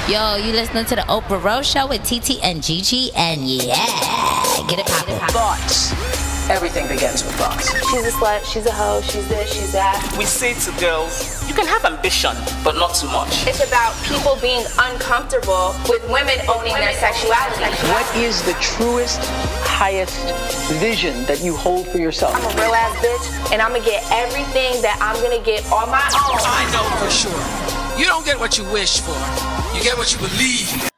Yo, you listening to the Oprah Rose Show with TT and Gigi, and yeah, get it poppin'. Thoughts. Everything begins with thoughts. She's a slut, she's a hoe, she's this, she's that. We say to girls, you can have ambition, but not too much. It's about people being uncomfortable with women owning their sexuality. What is the truest, highest vision that you hold for yourself? I'm a real ass bitch, and I'm gonna get everything that I'm gonna get on my own. I know for sure. You don't get what you wish for. You get what you believe.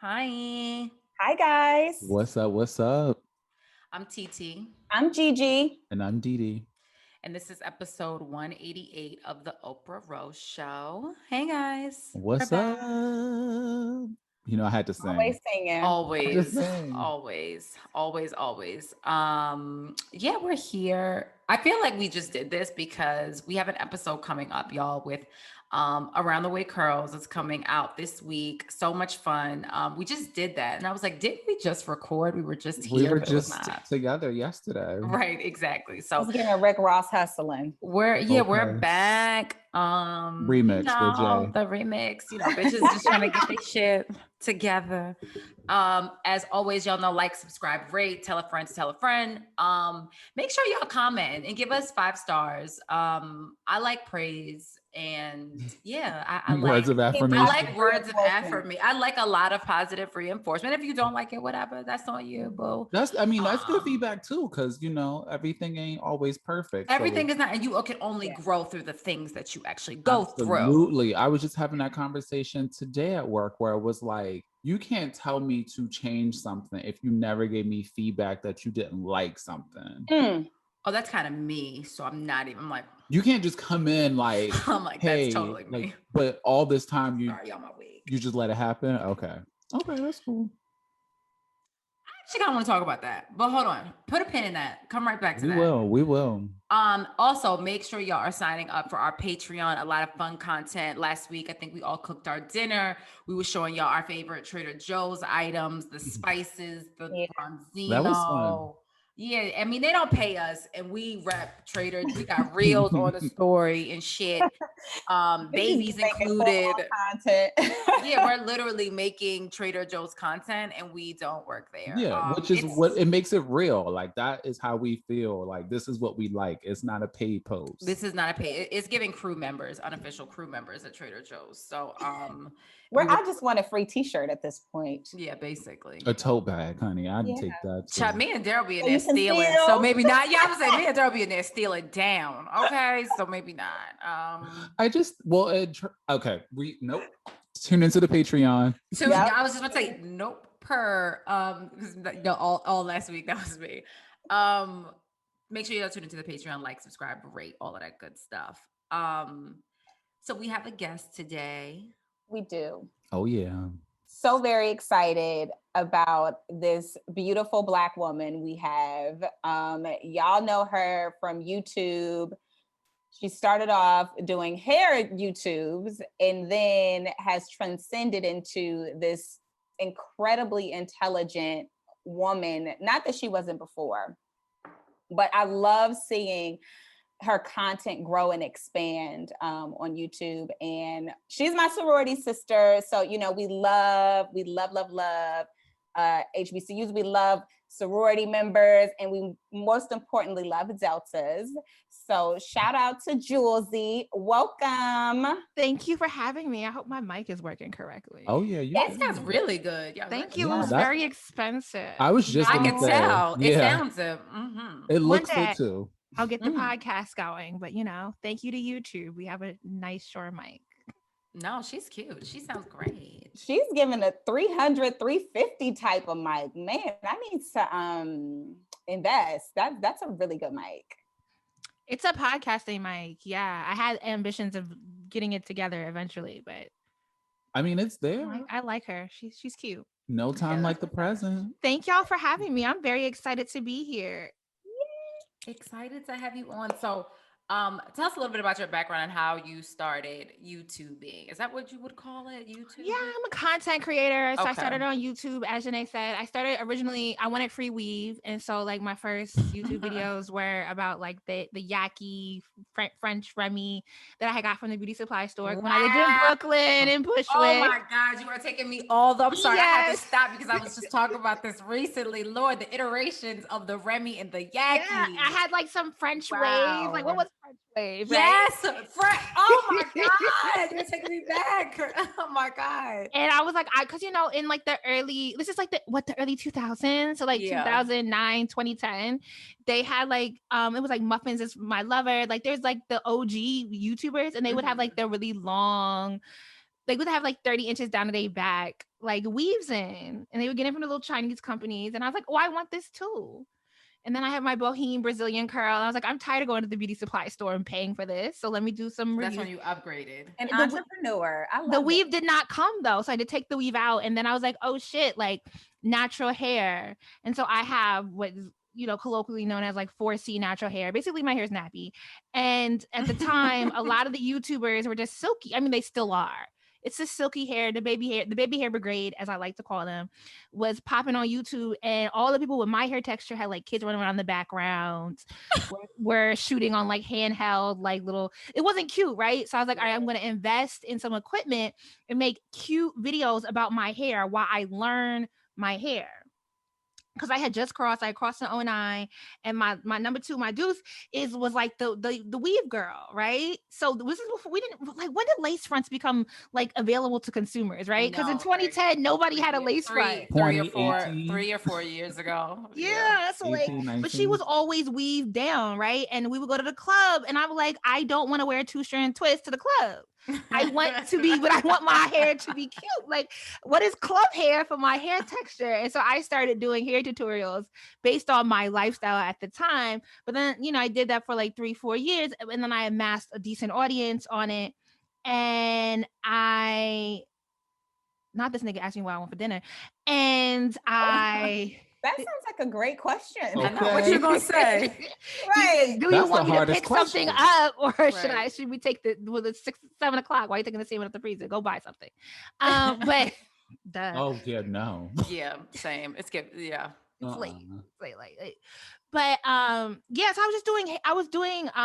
Hi. Hi, guys. What's up? What's up? I'm TT. I'm Gigi. And I'm Didi. And this is episode 188 of the Oprah Rose Show. Hey, guys. What's up? You know, I had to sing. Always singing. Always. Yeah, we're here. I feel like we just did this because we have an episode coming up, y'all, with Around the Way Curls. It's coming out this week. So much fun. We just did that. And I was like, didn't we just record? We were just here. We were just together yesterday. Right, exactly. So I was getting a Rick Ross hustling. We're back. Remix with Jay. The remix, bitches just trying to get their shit together. As always, y'all know, like, subscribe, rate, tell a friend to tell a friend. Make sure y'all comment and give us 5 stars. I like praise. And yeah, I words of affirmation. I like words of affirmation. I like a lot of positive reinforcement. If you don't like it, whatever, that's on you, boo. That's good feedback too, because everything ain't always perfect. Everything is not, and you can only grow through the things that you actually go through. Absolutely. I was just having that conversation today at work where it was like, you can't tell me to change something if you never gave me feedback that you didn't like something. Oh, that's kind of me. So I'm like, you can't just come in like, I'm like, hey, that's totally me. But all this time Sorry, on my wig. You just let it happen. Okay, that's cool. I actually kind of want to talk about that, but hold on, put a pin in that. Come right back to that. We will. Also, make sure y'all are signing up for our Patreon. A lot of fun content. Last week, I think we all cooked our dinner. We were showing y'all our favorite Trader Joe's items, the spices, the Bronzino. That was fun. Yeah, I mean, they don't pay us, and we rep Trader. We got reels on the story and shit. Babies included. Content. Yeah, we're literally making Trader Joe's content, and we don't work there. Yeah, which is what it makes it real. Like, that is how we feel. Like, this is what we like. It's not a paid post. This is not a paid. It's giving crew members, unofficial crew members at Trader Joe's. So, I just want a free T-shirt at this point. Yeah, basically. A tote bag, honey. I'd take that too. Me and Daryl be in there stealing. So maybe not. Yeah, I was saying me and Daryl be in there stealing down. Okay, so maybe not. Okay. Nope. Tune into the Patreon. So I was just gonna say nope per all last week that was me. Make sure you tune into the Patreon, like, subscribe, rate, all of that good stuff. So we have a guest today. We do. Oh yeah. So very excited about this beautiful Black woman we have. Y'all know her from YouTube. She started off doing hair YouTubes and then has transcended into this incredibly intelligent woman. Not that she wasn't before, but I love seeing her content grow and expand on YouTube. And she's my sorority sister. So, we love HBCUs. We love sorority members, and we most importantly love Deltas. So shout out to Jouelzy. Welcome. Thank you for having me. I hope my mic is working correctly. Oh yeah, it sounds really good. Yeah, thank you. It was very expensive. I was just I can tell. It sounds it looks good too. I'll get the podcast going, but thank you to YouTube. We have a nice Shure mic. No, she's cute. She sounds great. She's giving a 300, 350 type of mic. Man, I need to invest. That's a really good mic. It's a podcasting mic. Yeah, I had ambitions of getting it together eventually, but I mean, it's there. I like her. She's cute. No time like the present. Thank y'all for having me. I'm very excited to be here. Excited to have you on. So Tell us a little bit about your background and how you started YouTubing. Is that what you would call it? YouTube? Yeah, I'm a content creator. So I Okay. started on YouTube, as Janae said. I started originally, I wanted free weave. And so like my first YouTube videos were about like the Yaki French Remy that I had got from the beauty supply store when I lived in Brooklyn and Bushwick. Oh my God, you are taking me all the, I'm sorry, I had to Yes. stop because I was just talking about this recently. Lord, the iterations of the Remy and the Yaki. Yeah, I had like some French wave. Like what was French wave? Yes, oh my God, you're taking me back. Oh my God. And I was like, cause you know, in like the early, this is like the early 2000s. So like 2009, 2010, they had like, it was like Muffins is My Lover. Like there's like the OG YouTubers and they would have like the really long, they would have like 30 inches down to their back, like weaves in, and they would get it from the little Chinese companies. And I was like, oh, I want this too. And then I had my bohemian Brazilian curl. I was like, I'm tired of going to the beauty supply store and paying for this. So let me do some That's when you upgraded. An entrepreneur. I love the weave did not come though. So I had to take the weave out. And then I was like, oh shit, like natural hair. And so I have what is, you know, colloquially known as like 4C natural hair. Basically my hair is nappy. And at the time, a lot of the YouTubers were just silky. I mean, they still are. It's the silky hair, the baby hair brigade, as I like to call them, was popping on YouTube. And all the people with my hair texture had like kids running around in the background, were shooting on like handheld, like little, it wasn't cute, right? So I was like, all right, I'm going to invest in some equipment and make cute videos about my hair while I learn my hair. Because I had just crossed, I crossed in 2009, and my number two, my deuce was like the weave girl, right? So this is before we didn't like, when did lace fronts become like available to consumers, right? Because in 2010 nobody had a lace front. 3 or 4 years ago. Yeah, so like, 18, but she was always weaved down, right? And we would go to the club, and I was like, I don't want to wear a 2-strand twist to the club. I want to be, but I want my hair to be cute. Like, what is club hair for my hair texture? And so I started doing hair tutorials based on my lifestyle at the time. But then, you know, I did that for like 3-4 years, and then I amassed a decent audience on it. And not this nigga asked me what I want for dinner. And That sounds like a great question. Okay. I know what you're gonna say. Right. Do you want me to pick something up, or should we take the 6-7 o'clock? Why are you taking the same one at the freezer? Go buy something. But duh. Oh yeah, no. Yeah, same. It's good. Yeah. It's late. Late. But yeah, so I was doing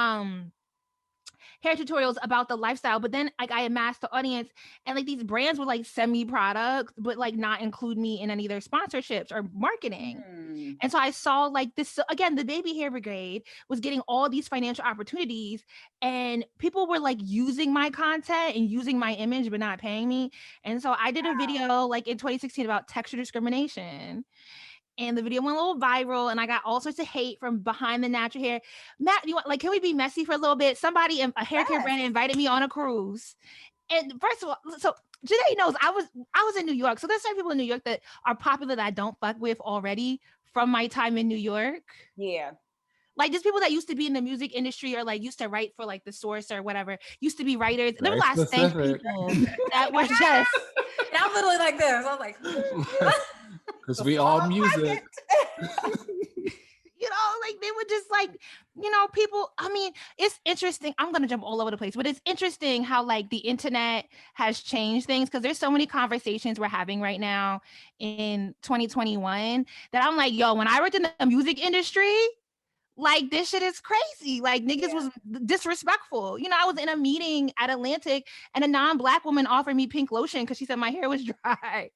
hair tutorials about the lifestyle, but then like I amassed the audience, and like these brands would like send me products but like not include me in any of their sponsorships or marketing. And so I saw like this again, the baby hair brigade was getting all these financial opportunities, and people were like using my content and using my image but not paying me. And so I did a video like in 2016 about texture discrimination. And the video went a little viral, and I got all sorts of hate from behind the natural hair. Matt, can we be messy for a little bit? Somebody, a hair care brand, invited me on a cruise. And first of all, so Janae knows I was in New York. So there's some people in New York that are popular that I don't fuck with already from my time in New York. Yeah. Like just people that used to be in the music industry or like used to write for like The Source or whatever, used to be writers. There were a lot of stank people that were just. And I'm literally like this. I was like, because we all music. You know, like they were just like, you know, people. I mean, it's interesting. I'm gonna jump all over the place, but it's interesting how like the internet has changed things, because there's so many conversations we're having right now in 2021 that I'm like, yo, when I worked in the music industry, like this shit is crazy. Like niggas was disrespectful. You know, I was in a meeting at Atlantic, and a non-Black woman offered me pink lotion because she said my hair was dry.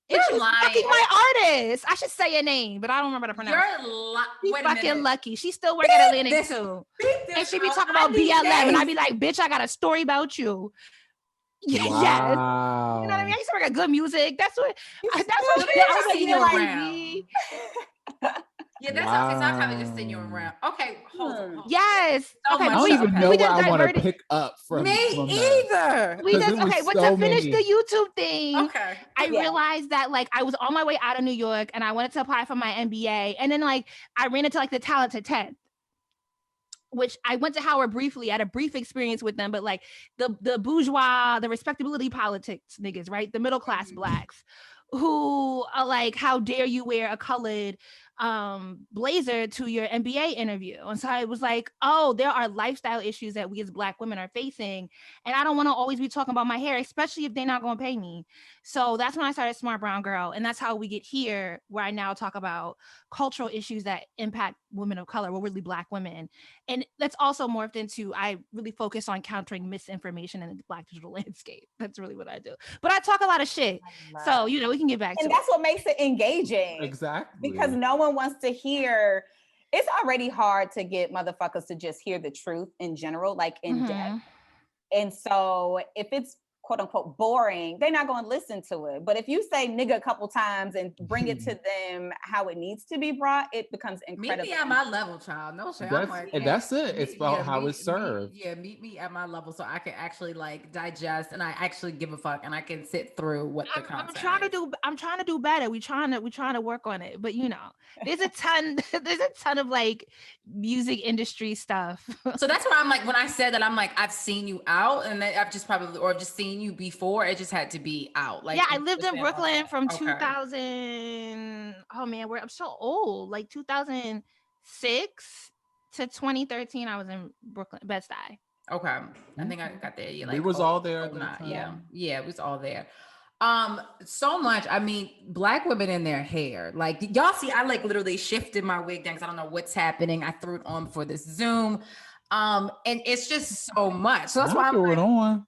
And she's fucking my artist. I should say a name, but I don't remember how to pronounce it. She's fucking lucky. She still work at Atlantic too. And she be talking about BLM, and I be like, bitch, I got a story about you. Yes. You know what I mean? I used to work at Good Music. That's what I was like, you know, like yeah, that's okay. So I'm kind of just sitting you around. Okay, hold on. Yes. So okay. I don't even know where I want to pick up from. Me either. We just okay. But to finish the YouTube thing, okay, I realized that like I was on my way out of New York, and I wanted to apply for my MBA, and then like I ran into like the Talented 10th, which I went to Howard briefly. I had a brief experience with them, but like the bourgeois, the respectability politics niggas, right? The middle class Blacks who are like, how dare you wear a colored blazer to your NBA interview. And so I was like, oh, there are lifestyle issues that we as Black women are facing. And I don't want to always be talking about my hair, especially if they're not going to pay me. So that's when I started Smart Brown Girl. And that's how we get here, where I now talk about cultural issues that impact women of color, well, really Black women. And that's also morphed into, I really focus on countering misinformation in the Black digital landscape. That's really what I do. But I talk a lot of shit. So, you know, we can get back to it. And that's what makes it engaging. Exactly. Because no one wants to hear, it's already hard to get motherfuckers to just hear the truth in general, like in depth. And so if it's quote unquote boring, they're not going to listen to it. But if you say nigga a couple times and bring it to them how it needs to be brought, it becomes incredible. Meet me at my level, child. No shit. That's it. It's about how it's served. Meet me at my level so I can actually like digest and I actually give a fuck and I can sit through what the content. I'm trying to do better. We're trying to work on it. But you know, there's a ton of like music industry stuff. So that's where I'm like, when I said that, I'm like, I've seen you out and I've just seen you before. It just had to be out. Like, yeah, I lived in Brooklyn from 2000. Oh man, I'm so old. Like 2006 to 2013. I was in Brooklyn, Bed-Stuy. Okay, I think I got there. Yeah, like, we was all there. Yeah, it was all there. So much. I mean, Black women in their hair. Like y'all see, I like literally shifted my wig down because I don't know what's happening. I threw it on for this Zoom. And it's just so much. So that's why I'm like, on.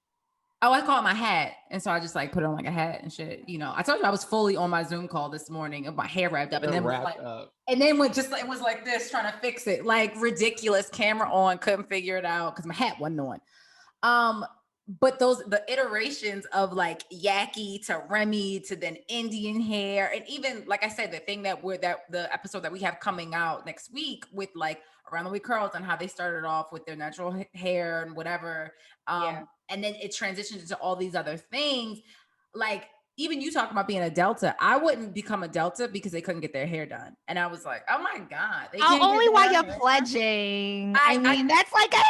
Oh, I call it my hat. And so I just like put it on like a hat and shit. You know, I told you I was fully on my Zoom call this morning with my hair wrapped up. And then it was like this, trying to fix it. Like ridiculous, camera on, couldn't figure it out because my hat wasn't on. But the iterations of like Yaki to Remy to then Indian hair. And even, like I said, the thing the episode that we have coming out next week with like Around the Way Curls and how they started off with their natural hair and whatever. And then it transitioned into all these other things. Like even you talking about being a Delta, I wouldn't become a Delta because they couldn't get their hair done. And I was like, oh my God. Only while you're pledging. I mean, that's like, that's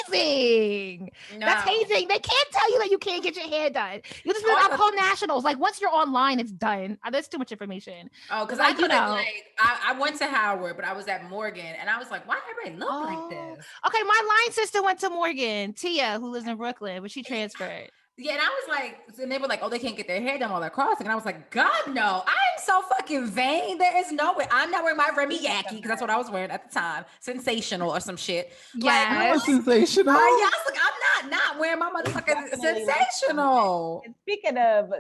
hazing. No. That's hazing. They can't tell you that you can't get your hair done. You just I'll call nationals. Like once you're online, it's done. There's too much information. Oh, because I couldn't I went to Howard, but I was at Morgan and I was like, why everybody look like this? Okay, my line sister went to Morgan, Tia, who lives in Brooklyn, but she transferred. Yeah, and I was like, and they were like, oh, they can't get their hair done while they're crossing. And I was like, God, no, I am so fucking vain. There is no way. I'm not wearing my Remy Yaki because that's what I was wearing at the time. Sensational or some shit. Yeah, like, sensational. Like, yeah, I was like, I'm not wearing my motherfucking sensational. And speaking of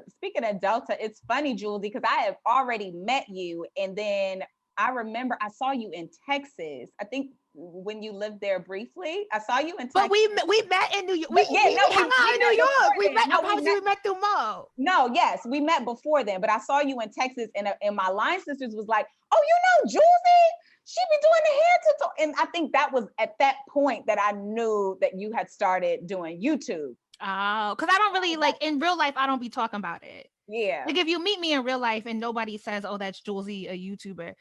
Delta, it's funny, Jouelzy, because I have already met you. And then I remember I saw you in Texas. I think when you lived there briefly, I saw you in Texas. But we met in New York. We hung out in New York. We met through Mo. No, yes, we met before then. But I saw you in Texas, and my line sisters was like, "Oh, you know Jouelzy? She be doing the hair tutorial." And I think that was at that point that I knew that you had started doing YouTube. Oh, because I don't really like in real life. I don't be talking about it. Yeah. Like if you meet me in real life and nobody says, "Oh, that's Jouelzy, a YouTuber,"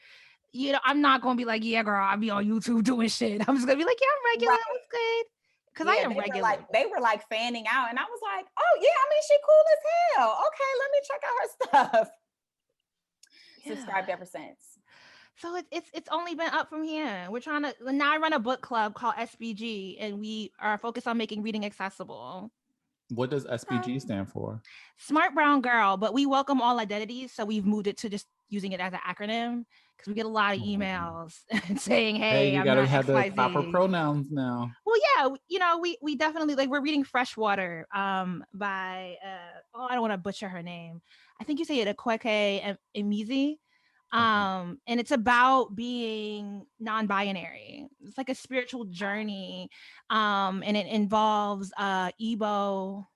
you know, I'm not gonna be like, "Yeah, girl, I'll be on YouTube doing shit." I'm just gonna be like, "Yeah, I'm regular. Right. That's good." Because I am regular. They were like fanning out, and I was like, "Oh yeah, I mean, she cool as hell. Okay, let me check out her stuff." Yeah. Subscribed ever since. So it's only been up from here. We're trying to now. I run a book club called SBG, and we are focused on making reading accessible. What does SBG stand for? Smart Brown Girl, but we welcome all identities, so we've moved it to just using it as an acronym because we get a lot of emails saying, "Hey, you gotta have the proper pronouns now." Well, yeah, you know, we definitely like we're reading Freshwater by I don't want to butcher her name. I think you say it Akweke Emizi. And it's about being non-binary. It's like a spiritual journey, and it involves Igbo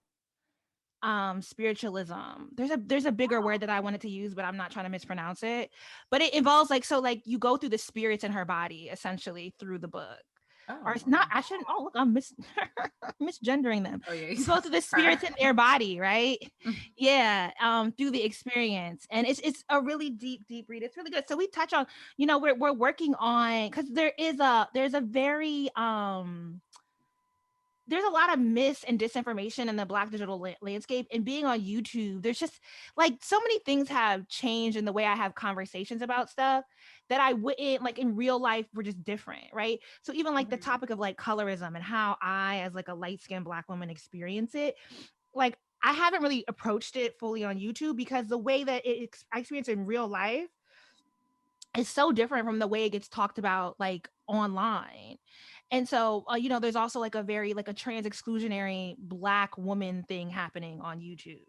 spiritualism. There's a bigger word that I wanted to use, but I'm not trying to mispronounce it. But it involves like you go through the spirits in her body essentially through the book. Oh. Or it's not. I shouldn't. Oh, look, I'm misgendering them. Oh, yeah. You go through the spirits in their body, right? Yeah. Through the experience, and it's a really deep read. It's really good. So we touch on, you know, we're working on because there's a very there's a lot of mis and disinformation in the Black digital landscape, and being on YouTube, there's just like so many things have changed in the way I have conversations about stuff that I wouldn't like in real life were just different, right? So even like the topic of like colorism and how I, as like a light-skinned Black woman, experience it, like I haven't really approached it fully on YouTube because the way that I experience it in real life is so different from the way it gets talked about like online. And so, there's also like a very like a trans exclusionary Black woman thing happening on YouTube.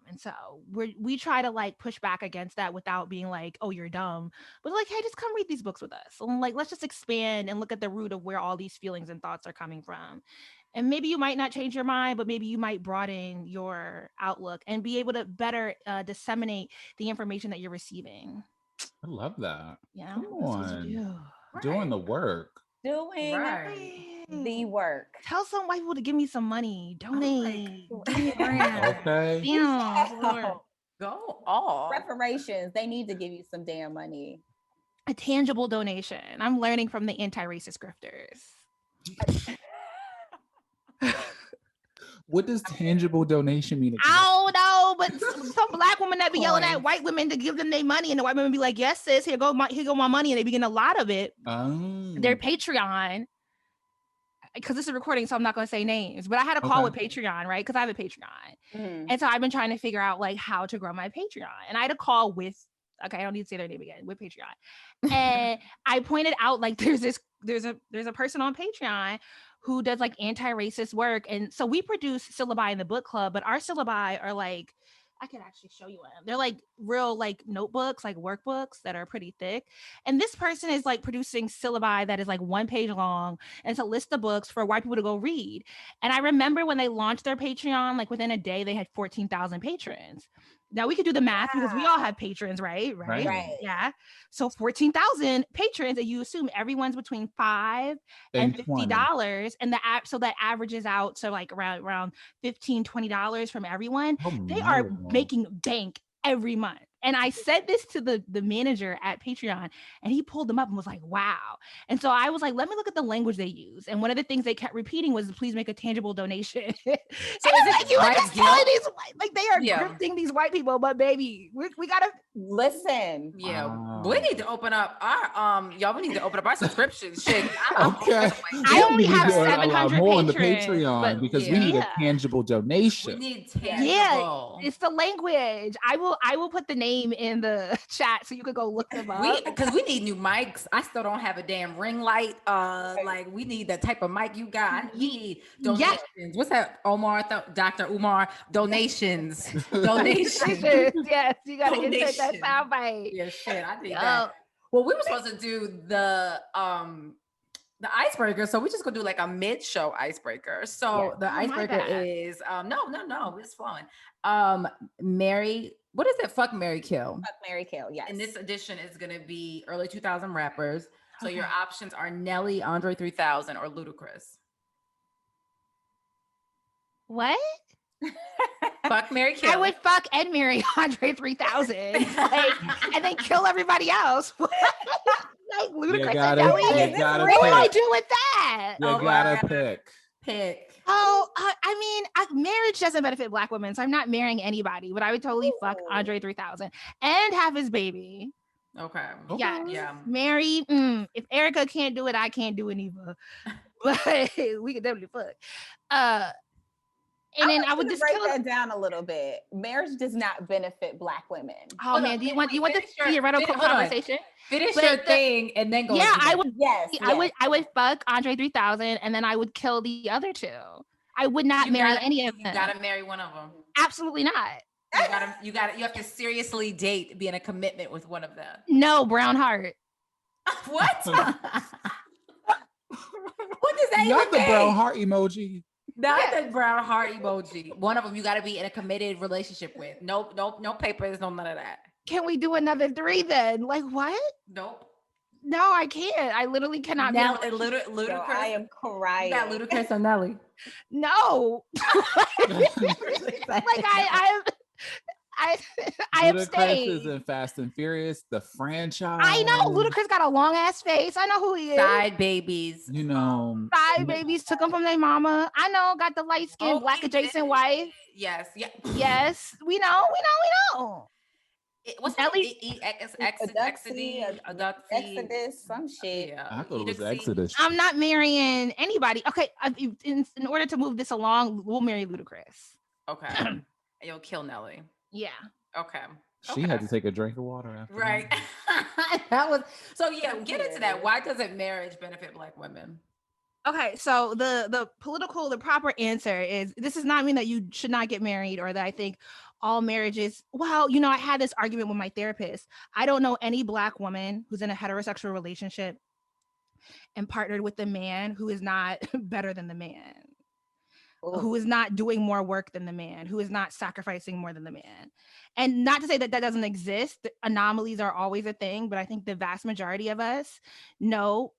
And so we try to like push back against that without being like, oh, you're dumb, but like, hey, just come read these books with us. And like, let's just expand and look at the root of where all these feelings and thoughts are coming from. And maybe you might not change your mind, but maybe you might broaden your outlook and be able to better disseminate the information that you're receiving. I love that. Yeah, come on, Right. doing the work. Doing the work. Tell some white people to give me some money. Donate. Give me a grant. Okay. Damn. Go off. Reparations. They need to give you some damn money. A tangible donation. I'm learning from the anti-racist grifters. What does tangible donation mean? I don't know, but some Black women that be yelling at white women to give them their money, and the white women be like, "Yes, sis, here go my money," and they be getting a lot of it. Their Patreon, because this is recording, so I'm not going to say names, but I had a call with Patreon, right? Because I have a Patreon, and so I've been trying to figure out like how to grow my Patreon, and I had a call with. Okay, I don't need to say their name again, with Patreon, and I pointed out like there's a person on Patreon who does like anti-racist work. And so we produce syllabi in the book club, but our syllabi are like, I can actually show you them. They're like real like notebooks, like workbooks that are pretty thick. And this person is like producing syllabi that is like 1 page long. And it's a list of books for white people to go read. And I remember when they launched their Patreon, like within a day, they had 14,000 patrons. Now we could do the math because we all have patrons, right? Right. Yeah. So 14,000 patrons, and you assume everyone's between $5 and $50, and so that averages out to like around $15, $20 from everyone. They are making bank every month. And I said this to the manager at Patreon, and he pulled them up and was like, wow. And so I was like, let me look at the language they use. And one of the things they kept repeating was, please make a tangible donation. So it's like, you are just telling these, like they are grifting these white people, but baby, we gotta listen. Yeah, we need to open up our y'all. We need to open up our subscription shit. Okay, I only have 700 more on the patrons, Patreon because we need a tangible donation. We need tangible. Yeah, it's the language. I will put the name in the chat so you could go look them up. Because we need new mics. I still don't have a damn ring light. Like we need the type of mic you got. We need donations. Yes. What's that, Omar? Dr. Umar? Donations. Donations. Yes, you gotta insert that soundbite. Yeah, shit. I think that. Well, we were supposed to do the icebreaker, so we just gonna do like a mid-show icebreaker. So the icebreaker is no, it's flowing. What is it? Fuck, marry, kill. Fuck, marry, kill. Yes. And this edition is gonna be early 2000 rappers. So your options are Nelly, Andre 3000, or Ludacris. What? Fuck, marry, kill. I would fuck and marry Andre 3000, and then kill everybody else. Like Ludacris and Nelly. What do I do with that? You gotta pick. Oh, I mean, marriage doesn't benefit Black women, so I'm not marrying anybody. But I would totally fuck Andre 3000 and have his baby. Okay. Yeah. Marry. If Erica can't do it, I can't do it either. But we could definitely fuck. And then I would just break that down a little bit. Marriage does not benefit Black women. Oh man, do you want the theoretical conversation? Finish your thing and then go. Yeah, I would. Yes, I would fuck Andre 3000, and then I would kill the other two. I would not marry any of them. You gotta marry one of them. Absolutely not. You have to seriously be in a commitment with one of them. No, brown heart. What? What does that Not even the mean? brown heart emoji. Not the brown heart emoji. One of them you got to be in a committed relationship with. Nope, no papers, no none of that. Can we do another 3 then? Like what? Nope. No, I can't. I literally cannot. Now, Ludacris. So I am crying. You got Ludacris or Nelly? No. Like I Ludacris is abstain. in Fast and Furious, the franchise. I know Ludacris got a long ass face. I know who he is. Side babies. You know, Side babies took him from their mama. I know, got the light skinned black adjacent wife. Yes, yeah. Yes, we know. What's Nelly? Exodus, some shit. Yeah. I thought it was Exodus. I'm not marrying anybody. Okay, in order to move this along, we'll marry Ludacris. Okay. And you'll kill Nelly. Yeah. Okay. She had to take a drink of water after. Right. That was so. Yeah, get into that. Why doesn't marriage benefit Black women? Okay, so the proper answer is this does not mean that you should not get married or that I think all marriages. Well, I had this argument with my therapist. I don't know any Black woman who's in a heterosexual relationship and partnered with a man who is not better than the man. Who is not doing more work than the man, who is not sacrificing more than the man. And not to say that doesn't exist. Anomalies are always a thing, but I think the vast majority of us know.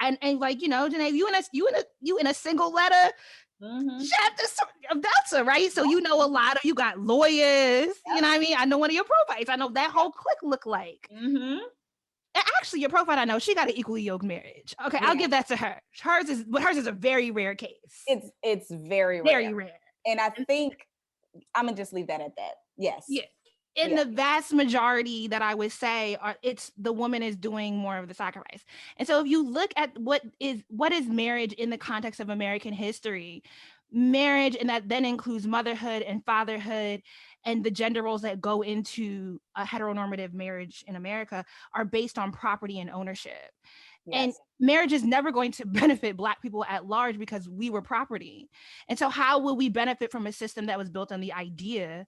And like, Janae, you in a single letter chapter of Delta, right? So you know you got lawyers, you know what I mean? I know one of your profiles. I know that whole clique look like. Mm-hmm. And actually, your profile, I know she got an equally yoked marriage. Okay, yeah. I'll give that to her. Hers is a very rare case. It's very rare. And I think I'm gonna just leave that at that. Yes. Yeah. In the vast majority that I would say it's the woman is doing more of the sacrifice. And so if you look at what is marriage in the context of American history, marriage, and that then includes motherhood and fatherhood and the gender roles that go into a heteronormative marriage in America are based on property and ownership. Yes. And marriage is never going to benefit Black people at large because we were property. And so how will we benefit from a system that was built on the idea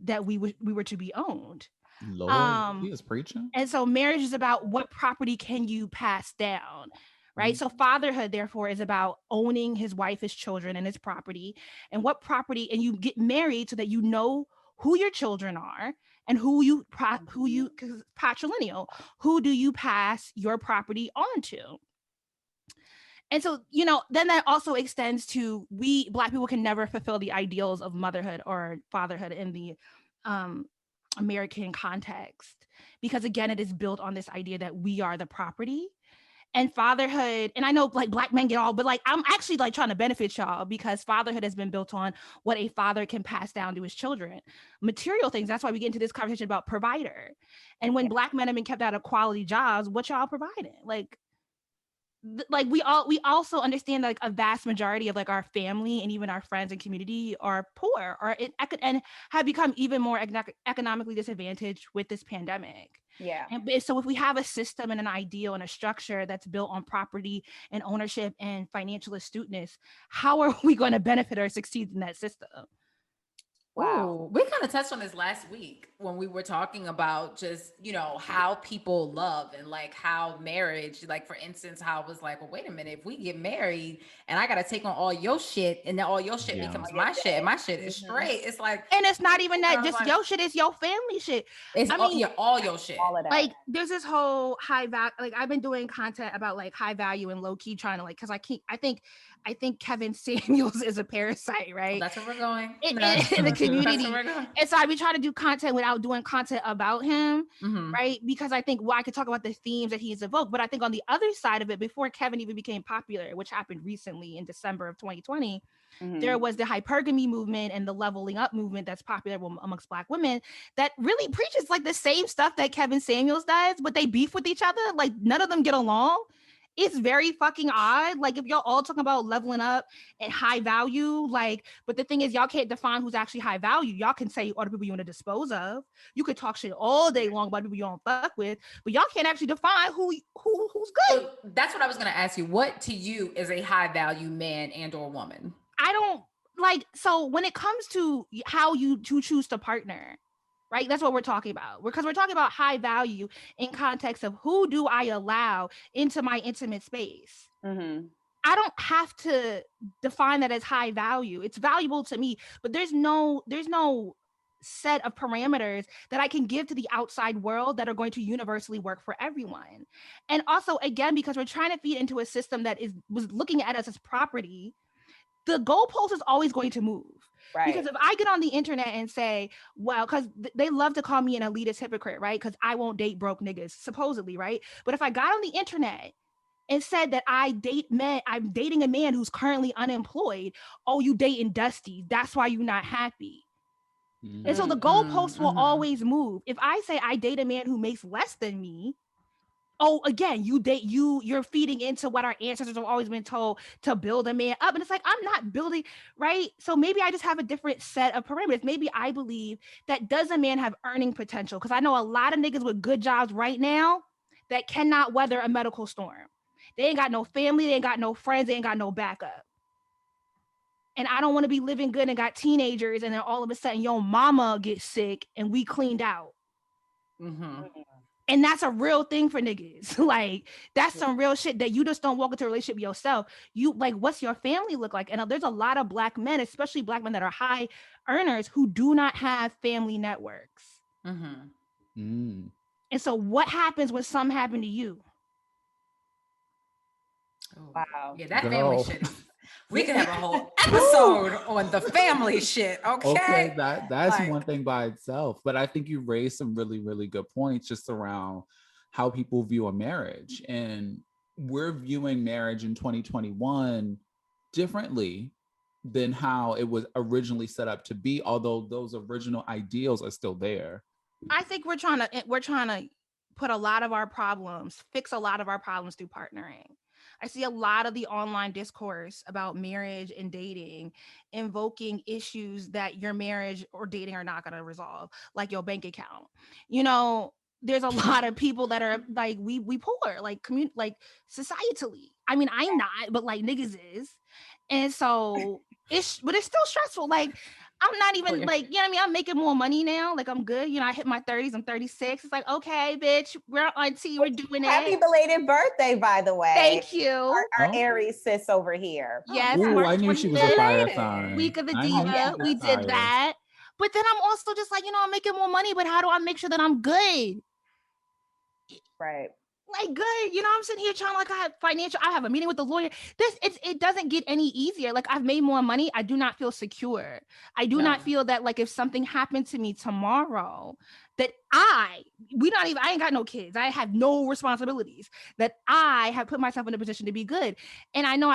that we were to be owned? Lord, he is preaching. And so marriage is about what property can you pass down, right? Mm-hmm. So fatherhood, therefore, is about owning his wife, his children, and his property. And what property, and you get married so that you know who your children are and who do you pass your property on to? And so, then that also extends to we Black people can never fulfill the ideals of motherhood or fatherhood in the American context, because again, it is built on this idea that we are the property. And fatherhood, and I know like Black men get all, but like I'm actually like trying to benefit y'all because fatherhood has been built on what a father can pass down to his children, material things. That's why we get into this conversation about provider. And when Black men have been kept out of quality jobs, what y'all providing? Like we also understand that like a vast majority of like our family and even our friends and community are poor and have become even more economically disadvantaged with this pandemic. Yeah. And so if we have a system and an ideal and a structure that's built on property and ownership and financial astuteness, how are we going to benefit or succeed in that system? Wow. Ooh, we kind of touched on this last week when we were talking about just, how people love and like how marriage, like for instance, how it was like, well, wait a minute, if we get married and I got to take on all your shit and then all your shit becomes my shit and my shit is straight. It's like, and it's not even that just your shit, is your family shit. It's all your shit. All of that. Like there's this whole high value, like I've been doing content about like high value and low key trying to like, cause I think Kevin Samuels is a parasite, right? Well, that's where we're going. In the community. And so I be trying to do content without doing content about him, right? Because I think, I could talk about the themes that he's evoked, but I think on the other side of it, before Kevin even became popular, which happened recently in December of 2020, there was the hypergamy movement and the leveling up movement that's popular amongst Black women that really preaches like the same stuff that Kevin Samuels does, but they beef with each other. Like none of them get along. It's very fucking odd. Like if y'all all talking about leveling up and high value, like, but the thing is y'all can't define who's actually high value. Y'all can say all the people you want to dispose of. You could talk shit all day long about people you don't fuck with, but y'all can't actually define who's good. So that's what I was going to ask you. What to you is a high value man and or woman? I don't like, so when it comes to how you choose to partner, right? That's what we're talking about. Because we're talking about high value in context of who do I allow into my intimate space. I don't have to define that as high value. It's valuable to me, but there's no set of parameters that I can give to the outside world that are going to universally work for everyone. And also, again, because we're trying to feed into a system that was looking at us as property, the goalpost is always going to move. Right. Because if I get on the internet and say, well, because they love to call me an elitist hypocrite, right? Because I won't date broke niggas, supposedly, right? But if I got on the internet and said that I'm dating a man who's currently unemployed, oh, you dating Dusty, that's why you're not happy. And so the goalposts will always move. If I say I date a man who makes less than me, oh, again, you're feeding into what our ancestors have always been told to build a man up. And it's like, I'm not building, right? So maybe I just have a different set of parameters. Maybe I believe that does a man have earning potential? Because I know a lot of niggas with good jobs right now that cannot weather a medical storm. They ain't got no family, they ain't got no friends, they ain't got no backup. And I don't want to be living good and got teenagers and then all of a sudden your mama gets sick and we cleaned out. And that's a real thing for niggas. Like, that's some real shit that you just don't walk into a relationship yourself. You like, what's your family look like? And there's a lot of Black men, especially Black men that are high earners, who do not have family networks. And so what happens when something happened to you? Wow. Yeah, that family shit. We could have a whole episode on the family shit. Okay, that's like, one thing by itself. But I think you raised some really, really good points just around how people view a marriage. And we're viewing marriage in 2021 differently than how it was originally set up to be, although those original ideals are still there. I think we're trying to put a lot of our problems, fix a lot of our problems through partnering. I see a lot of the online discourse about marriage and dating invoking issues that your marriage or dating are not going to resolve, like your bank account. You know, there's a lot of people that are like, we poor, like societally. I mean, I'm not, but like niggas is. And so but it's still stressful. Like, I'm not even like, you know what I mean? I'm making more money now. Like, I'm good. You know, I hit my 30s. I'm 36. It's like, okay, bitch, we're on T. We're doing it. Happy belated birthday, by the way. Thank you. Our Aries sis over here. Yes. Ooh, I knew she was a fire sign. Week of the Diva. We did that. But then I'm also just like, you know, I'm making more money, but how do I make sure that I'm good? Right. Like, good, you know, I'm sitting here trying to, like, I have a meeting with the lawyer. It doesn't get any easier. Like, I've made more money. I do not feel secure. I do not feel that, like, if something happened to me tomorrow, that I ain't got no kids. I have no responsibilities, that I have put myself in a position to be good. And I know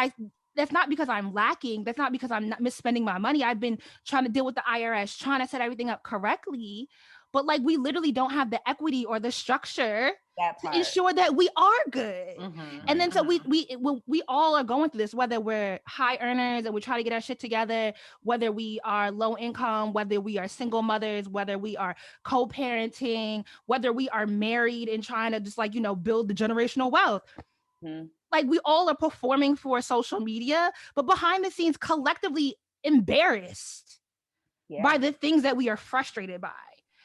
that's not because I'm lacking. That's not because I'm not misspending my money. I've been trying to deal with the IRS, trying to set everything up correctly. But like, we literally don't have the equity or the structure to ensure that we are good. And then so we all are going through this, whether we're high earners and we try to get our shit together, whether we are low income, whether we are single mothers, whether we are co-parenting, whether we are married and trying to just, like, you know, build the generational wealth. Like, we all are performing for social media, but behind the scenes collectively embarrassed by the things that we are frustrated by,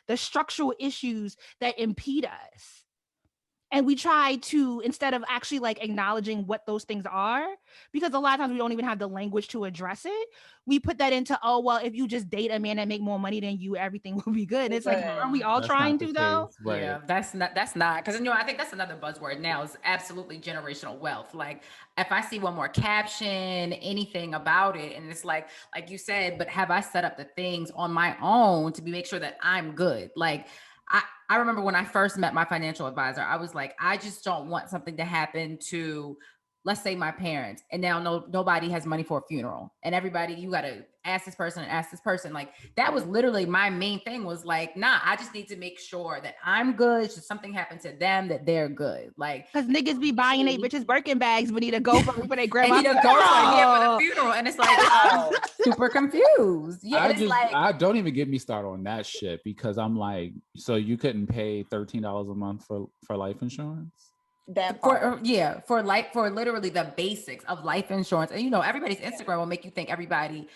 the structural issues that impede us. And we try to, instead of actually like acknowledging what those things are, because a lot of times we don't even have the language to address it, we put that into, oh, well, if you just date a man and make more money than you, everything will be good. And it's like, are we all trying to though? Right. Yeah, that's not, because, you know, I think that's another buzzword now is absolutely generational wealth. Like, if I see one more caption, anything about it, and it's like you said, but have I set up the things on my own to make sure that I'm good? Like, I remember when I first met my financial advisor, I was like, I just don't want something to happen to, let's say, my parents, and now nobody has money for a funeral, and everybody, you got to ask this person and ask this person. Like, that was literally my main thing, was like, nah, I just need to make sure that I'm good. Should something happen to them, that they're good. Like, because niggas be buying they bitches Birkin bags, but need to go for their grandma. Need to go for the funeral, and it's like, I'm super confused. Yeah, I don't even get me started on that shit, because I'm like, so you couldn't pay $13 a month for life insurance? For literally the basics of life insurance. And, you know, everybody's Instagram will make you think everybody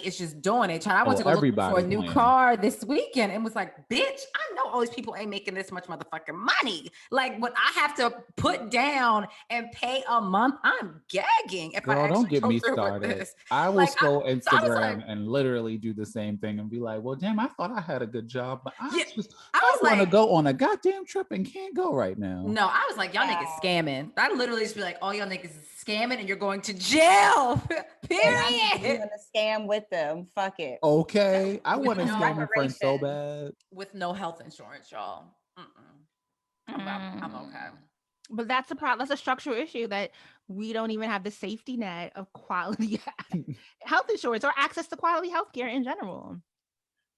is just doing it. I went to go look for a new car this weekend and was like, bitch, I know all these people ain't making this much motherfucking money. Like, what I have to put down and pay a month, I'm gagging. If Girl, I don't get me started. I will scroll Instagram and literally do the same thing and be like, well, damn, I thought I had a good job, but I want to go on a goddamn trip and can't go right now. No, I was like, y'all niggas scamming. I literally just be like, all y'all niggas is scamming and you're going to jail. I'm doing a scam with them. Fuck it. Okay, I want to no scam a friend so reparation. bad. With no health insurance, y'all. I'm okay. But that's a problem. That's a structural issue that we don't even have the safety net of quality health insurance or access to quality healthcare in general.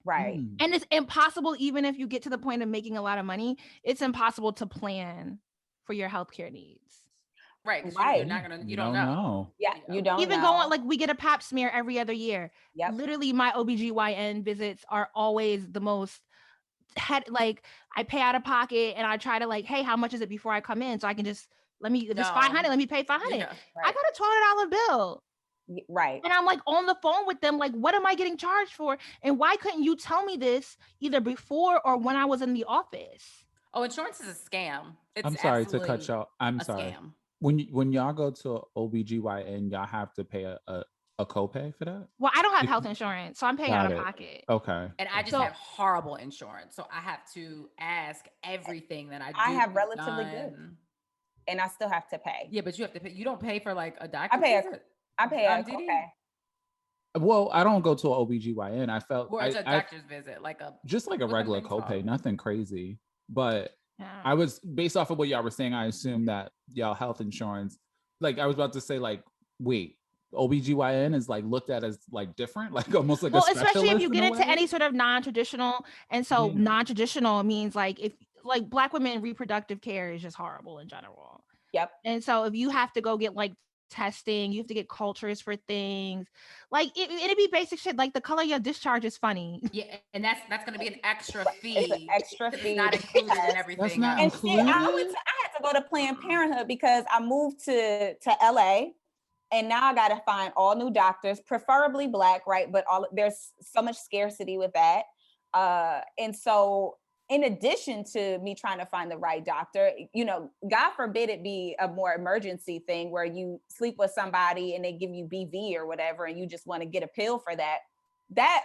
Right. And it's impossible, even if you get to the point of making a lot of money, it's impossible to plan for your healthcare needs. Right. Right. You're not gonna, you don't know. Yeah, you don't even know. going, like, we get a pap smear every other year. Yep. Literally, my OBGYN visits are always the most like, I pay out of pocket and I try to, like, hey, how much is it before I come in? So I can just, if it's 500, let me pay 500. Yeah, I got a $200 bill. Right. And I'm like on the phone with them, like, what am I getting charged for? And why couldn't you tell me this either before or when I was in the office? Oh, insurance is a scam. It's I'm sorry to cut y'all. I'm a sorry. Scam. When y'all go to OBGYN, y'all have to pay a copay for that? Well, I don't have health insurance, so I'm paying out of Got it. pocket. Okay. And I just have horrible insurance. So I have to ask everything that I do. I have relatively good. And I still have to pay. Yeah, but you have to pay. You don't pay for, like, a doctor. I pay a copay. Well, I don't go to an OBGYN. I felt Or it's a doctor's visit, like just like a regular copay, nothing crazy. But yeah. I was, based off of what y'all were saying, I assumed that y'all health insurance, like, I was about to say, like, wait, OBGYN is, like, looked at as, like, different, like almost like well, a especially if you get into way? any sort of non-traditional. And so non-traditional means, like, if, like, Black women reproductive care is just horrible in general. Yep. And so if you have to go get, like, testing, you have to get cultures for things, like, it'd be basic shit, like the color of your discharge is funny. Yeah, and that's going to be an extra fee. It's an extra fee. It's not included in everything. That's not and included. I had to go to Planned Parenthood because I moved to LA, and now I got to find all new doctors, preferably Black, right? But there's so much scarcity with that, and so, in addition to me trying to find the right doctor, you know, God forbid it be a more emergency thing where you sleep with somebody and they give you BV or whatever, and you just want to get a pill for that.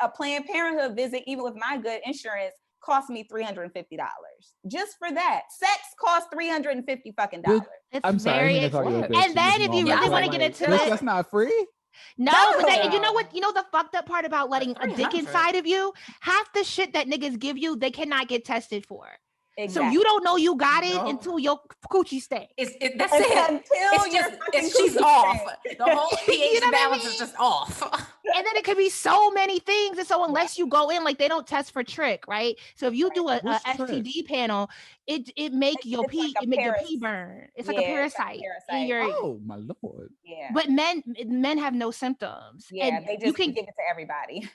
A Planned Parenthood visit, even with my good insurance, cost me $350 just for that. Sex costs $350 fucking dollars. I'm sorry, I didn't mean to call you a bitch. And then if you really want to get into bitch, it, that's not free. No, but then, you know what? You know the fucked up part about letting a dick inside of you? Half the shit that niggas give you, they cannot get tested for. Exactly. So you don't know you got it until your coochie stinks. That's it. She's off. The whole pH balance is just off. And then it could be so many things. And so unless you go in, like, they don't test for trick, right? So if you do a STD panel, it make your pee burn. It's like a parasite. Oh my Lord. Yeah. But men have no symptoms. Yeah, and they just give it to everybody.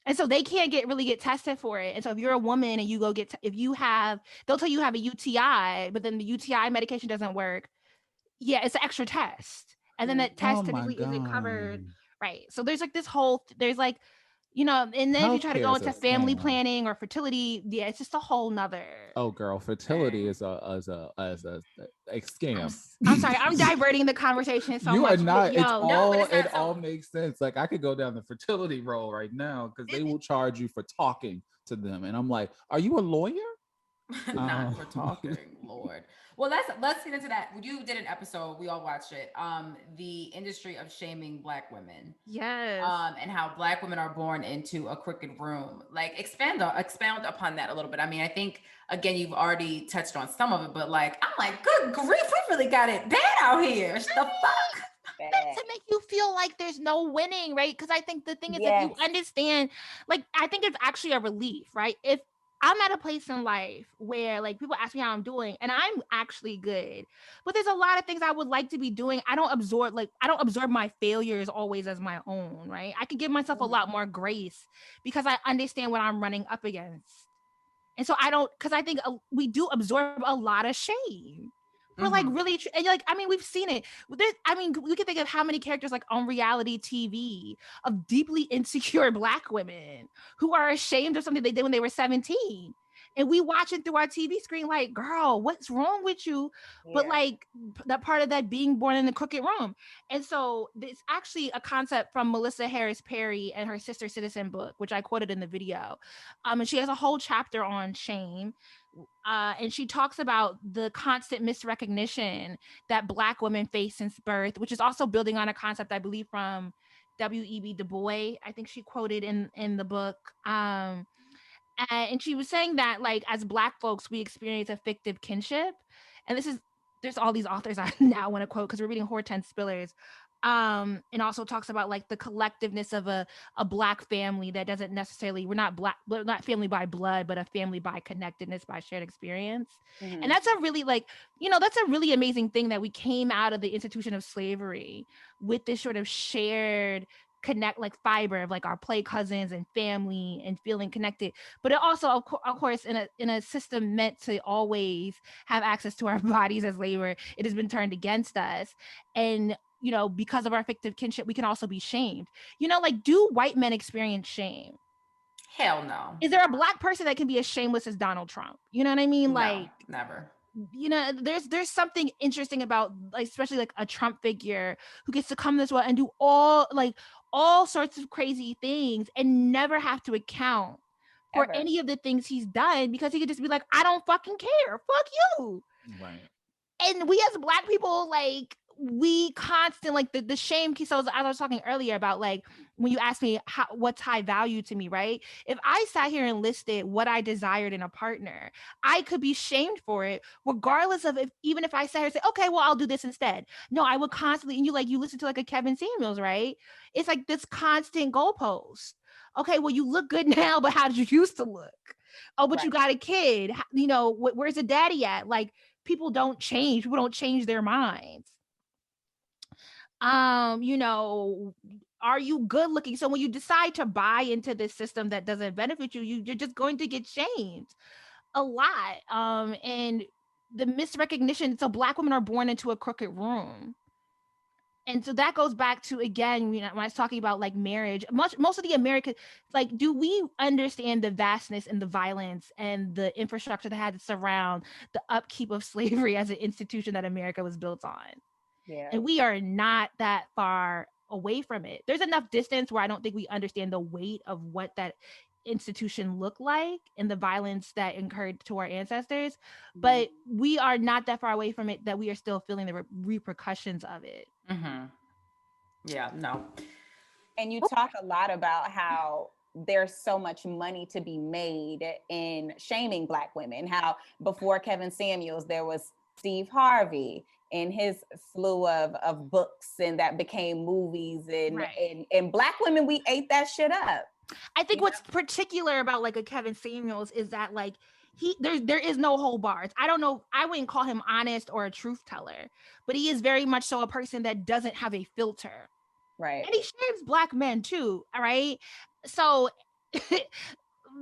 And so they can't really get tested for it. And so if you're a woman and you go get, they'll tell you have a UTI, but then the UTI medication doesn't work. Yeah, it's an extra test. And then that test typically isn't covered. Right. So there's like this whole, there's like, you know, and then if you try to go into family planning or fertility, yeah, it's just a whole nother. Oh, girl, fertility is a scam. I'm sorry, I'm diverting the conversation so you much. You are not. It all makes sense. Like, I could go down the fertility road right now because they will charge you for talking to them, and I'm like, are you a lawyer? Not for talking, Lord. Well, let's get into that. You did an episode, we all watched it. The industry of shaming Black women. Yes. And how Black women are born into a crooked room. Like, expound upon that a little bit. I mean, I think again you've already touched on some of it, but like, I'm like, good grief, we really got it bad out here. The fuck. That's to make you feel like there's no winning, right? Because I think the thing is, if you understand, like, I think it's actually a relief, right? If I'm at a place in life where, like, people ask me how I'm doing and I'm actually good, but there's a lot of things I would like to be doing. I don't absorb my failures always as my own, right? I could give myself a lot more grace because I understand what I'm running up against. And so because I think we do absorb a lot of shame. We're like really, and like, I mean, we've seen it. We can think of how many characters like on reality TV of deeply insecure Black women who are ashamed of something they did when they were 17. And we watch it through our TV screen like, girl, what's wrong with you? Yeah. But like that part of that being born in the crooked room. And so it's actually a concept from Melissa Harris Perry and her Sister Citizen book, which I quoted in the video. And she has a whole chapter on shame. And she talks about the constant misrecognition that Black women face since birth, which is also building on a concept I believe from W.E.B. Du Bois. I think she quoted in the book. And she was saying that, like, as Black folks, we experience a fictive kinship. And there's all these authors I now want to quote because we're reading Hortense Spillers. And also talks about like the collectiveness of a Black family that doesn't necessarily, we're not family by blood, but a family by connectedness, by shared experience. Mm-hmm. And that's a really that's a really amazing thing that we came out of the institution of slavery with this sort of shared fiber of like our play cousins and family and feeling connected, but it also of course in a system meant to always have access to our bodies as labor, it has been turned against us. And because of our fictive kinship, we can also be shamed. Like, do white men experience shame? Hell no. Is there a Black person that can be as shameless as Donald Trump? You know what I mean? No, like, never. There's something interesting about, like, especially like a Trump figure who gets to come this way and do all sorts of crazy things and never have to account for any of the things he's done, because he could just be like, I don't fucking care. Fuck you. Right. And we as Black people, like, we constantly, like, the shame. So as I was talking earlier about, like, when you asked me what's high value to me, right? If I sat here and listed what I desired in a partner, I could be shamed for it, regardless of even if I sat here and say, okay, well, I'll do this instead. No, I would constantly, and you listen to like a Kevin Samuels, right? It's like this constant goalpost. Okay, well, you look good now, but how did you used to look? Oh, but you got a kid. Where's the daddy at? Like, people don't change. People don't change their minds. Are you good looking? So when you decide to buy into this system that doesn't benefit you, you're just going to get shamed a lot. And the misrecognition. So Black women are born into a crooked room. And so that goes back to, again, when I was talking about like marriage, most of the American, like, do we understand the vastness and the violence and the infrastructure that had to surround the upkeep of slavery as an institution that America was built on? Yeah. And we are not that far away from it. There's enough distance where I don't think we understand the weight of what that institution looked like and the violence that occurred to our ancestors. But we are not that far away from it that we are still feeling the repercussions of it. Mm-hmm. Yeah, no. And you talk a lot about how there's so much money to be made in shaming Black women. How before Kevin Samuels, there was Steve Harvey and his slew of books, and that became movies. And Black women, we ate that shit up. I think what's particular about like a Kevin Samuels is that like there is no hold bars. I don't know. I wouldn't call him honest or a truth teller, but he is very much so a person that doesn't have a filter. Right. And he shames Black men too. All right. So,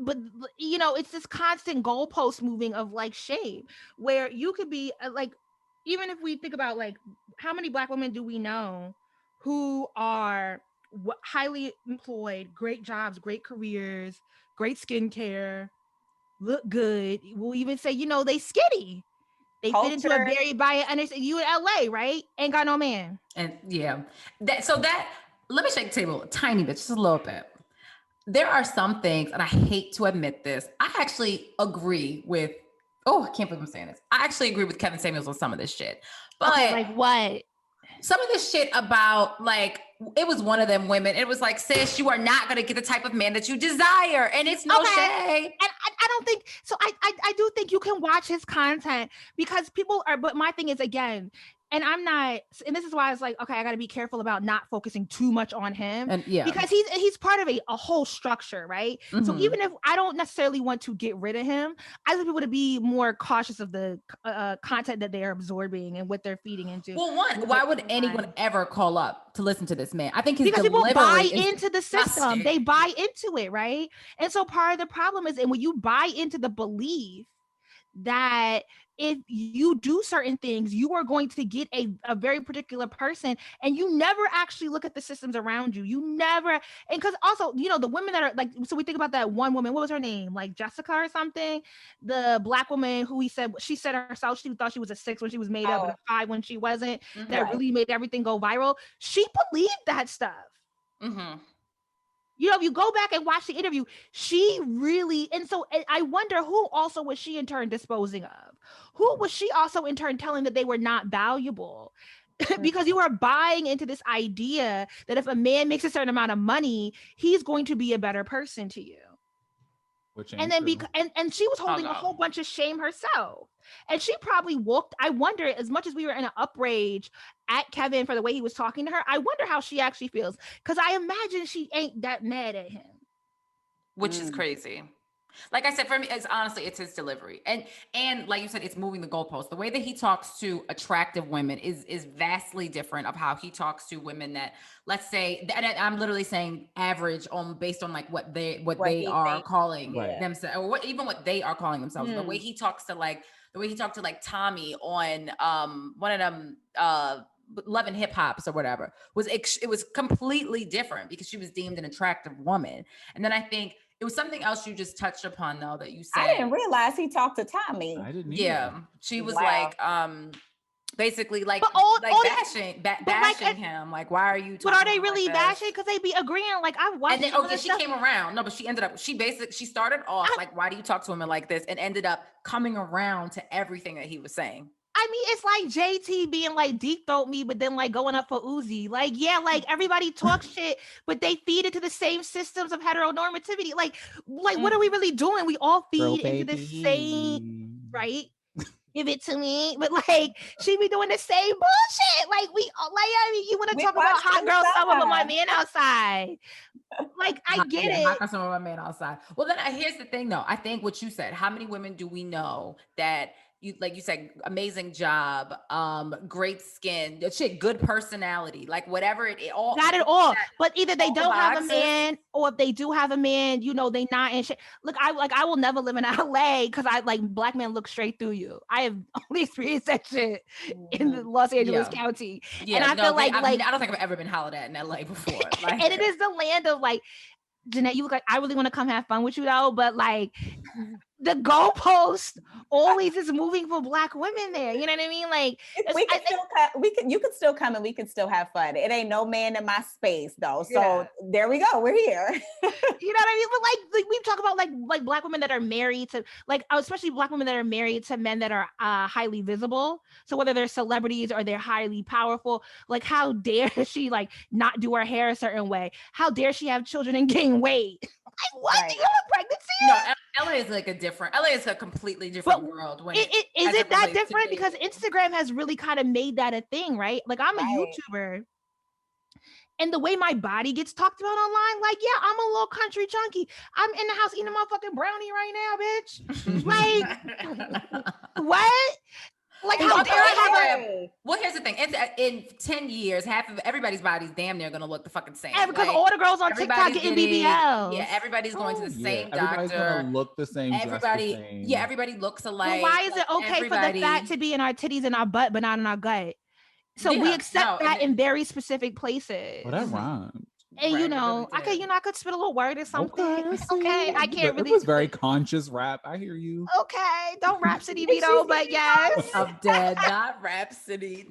but it's this constant goalpost moving of like shame, where you could be like, even if we think about like how many Black women do we know who are highly employed, great jobs, great careers, great skincare, look good. We'll even say, they skinny. They fit into a very understand. You in LA, right? Ain't got no man. And yeah, let me shake the table a tiny bit, just a little bit. There are some things, and I hate to admit this, I actually agree with. Oh, I can't believe I'm saying this. I actually agree with Kevin Samuels on some of this shit. But okay, like what? Some of this shit about, like, it was one of them women. It was like, sis, you are not going to get the type of man that you desire. And it's no shade. And I don't think, so I do think you can watch his content because people are, but my thing is, again, and I'm not, and this is why I was like, okay, I got to be careful about not focusing too much on him. And because he's part of a whole structure, right? Mm-hmm. So even if I don't necessarily want to get rid of him, I want people to be more cautious of the content that they're absorbing and what they're feeding into. Well, why would anyone ever call up to listen to this man? I think because people buy into the system. They buy into it, right? And so part of the problem is, and when you buy into the belief that if you do certain things, you are going to get a very particular person, and you never actually look at the systems around you. You never, and because also, the women that are like, so we think about that one woman, what was her name? Like Jessica or something? The Black woman who she said herself, she thought she was a 6 when she was made up, and a 5 when she wasn't. Mm-hmm. That really made everything go viral. She believed that stuff. Mm-hmm. You know, if you go back and watch the interview, she really, and so I wonder who also was she in turn disposing of? Who was she also in turn telling that they were not valuable? Because you are buying into this idea that if a man makes a certain amount of money, he's going to be a better person to you. Which And then and she was holding a whole bunch of shame herself. And she probably walked, I wonder, as much as we were in an uprage at Kevin for the way he was talking to her, I wonder how she actually feels. Because I imagine she ain't that mad at him. Which is crazy. Like I said, for me, it's honestly, it's his delivery. And like you said, it's moving the goalposts. The way that he talks to attractive women is vastly different of how he talks to women that, let's say, and I'm literally saying average based on like what they are calling themselves, or what they are calling themselves. The way he talks to like Tommy on one of them Love and Hip Hops or whatever it was completely different because she was deemed an attractive woman. And then I think it was something else you just touched upon though that you said. I didn't realize he talked to Tommy. I didn't either. Yeah, she was like basically like bashing him. Like, why are you talking? But are they really like bashing? Because they be agreeing. Like I watched. And then she came around. No, but she ended up. She started off like, why do you talk to women like this? And ended up coming around to everything that he was saying. I mean, it's like JT being like deep throat me, but then like going up for Uzi. Like, yeah, like everybody talks shit, but they feed into the same systems of heteronormativity. Like what are we really doing? We all feed into the same, right? Give it to me. But like, she be doing the same bullshit. Like I mean, you want to talk about hot girl summer with my man outside. Like, I get it. Hot girl summer with my man outside. Well, then here's the thing though. I think what you said, how many women do we know that you, like you said, amazing job, great skin, shit, good personality, like whatever it all got it all. But either they don't have a man, or if they do have a man, you know, they not in shit. Look, I will never live in LA because I like black men look straight through you. I have only experienced that shit in the Los Angeles County. Yeah, and I feel like I don't think I've ever been hollered at in LA before. Like, and it is the land of like, Jeanette, you look like I really want to come have fun with you though, but like the goalpost always is moving for black women there. You know what I mean? Like you can still come and we can still have fun. It ain't no man in my space though. So there we go. We're here. You know what I mean? But like we talk about like black women that are married to like, especially black women that are married to men that are highly visible. So whether they're celebrities or they're highly powerful, like how dare she like not do her hair a certain way? How dare she have children and gain weight? Like what? Right. Do you have a pregnancy? No, LA is like LA is a completely different world. When is it that different? Because Instagram has really kind of made that a thing, right? Like I'm a YouTuber, and the way my body gets talked about online, like, yeah, I'm a little country chunky. I'm in the house eating a motherfucking brownie right now, bitch. Like, what? Like, how dare I have a... Well, here's the thing. It's in 10 years, half of everybody's body's damn near going to look the fucking same. Yeah, because like, all the girls on TikTok getting BBLs. Yeah, everybody's going to the same doctor. Everybody's going to look the same. Everybody, yeah, everybody looks alike. Well, why is it okay for the fat to be in our titties and our butt, but not in our gut? So we accept that in very specific places. Well, that rhymes. And you know, okay, you know, I could spit a little word or something. Okay, I can't really. It was very conscious rap. I hear you. Okay, don't Rhapsody me though, but yes. I'm dead. Not Rhapsody.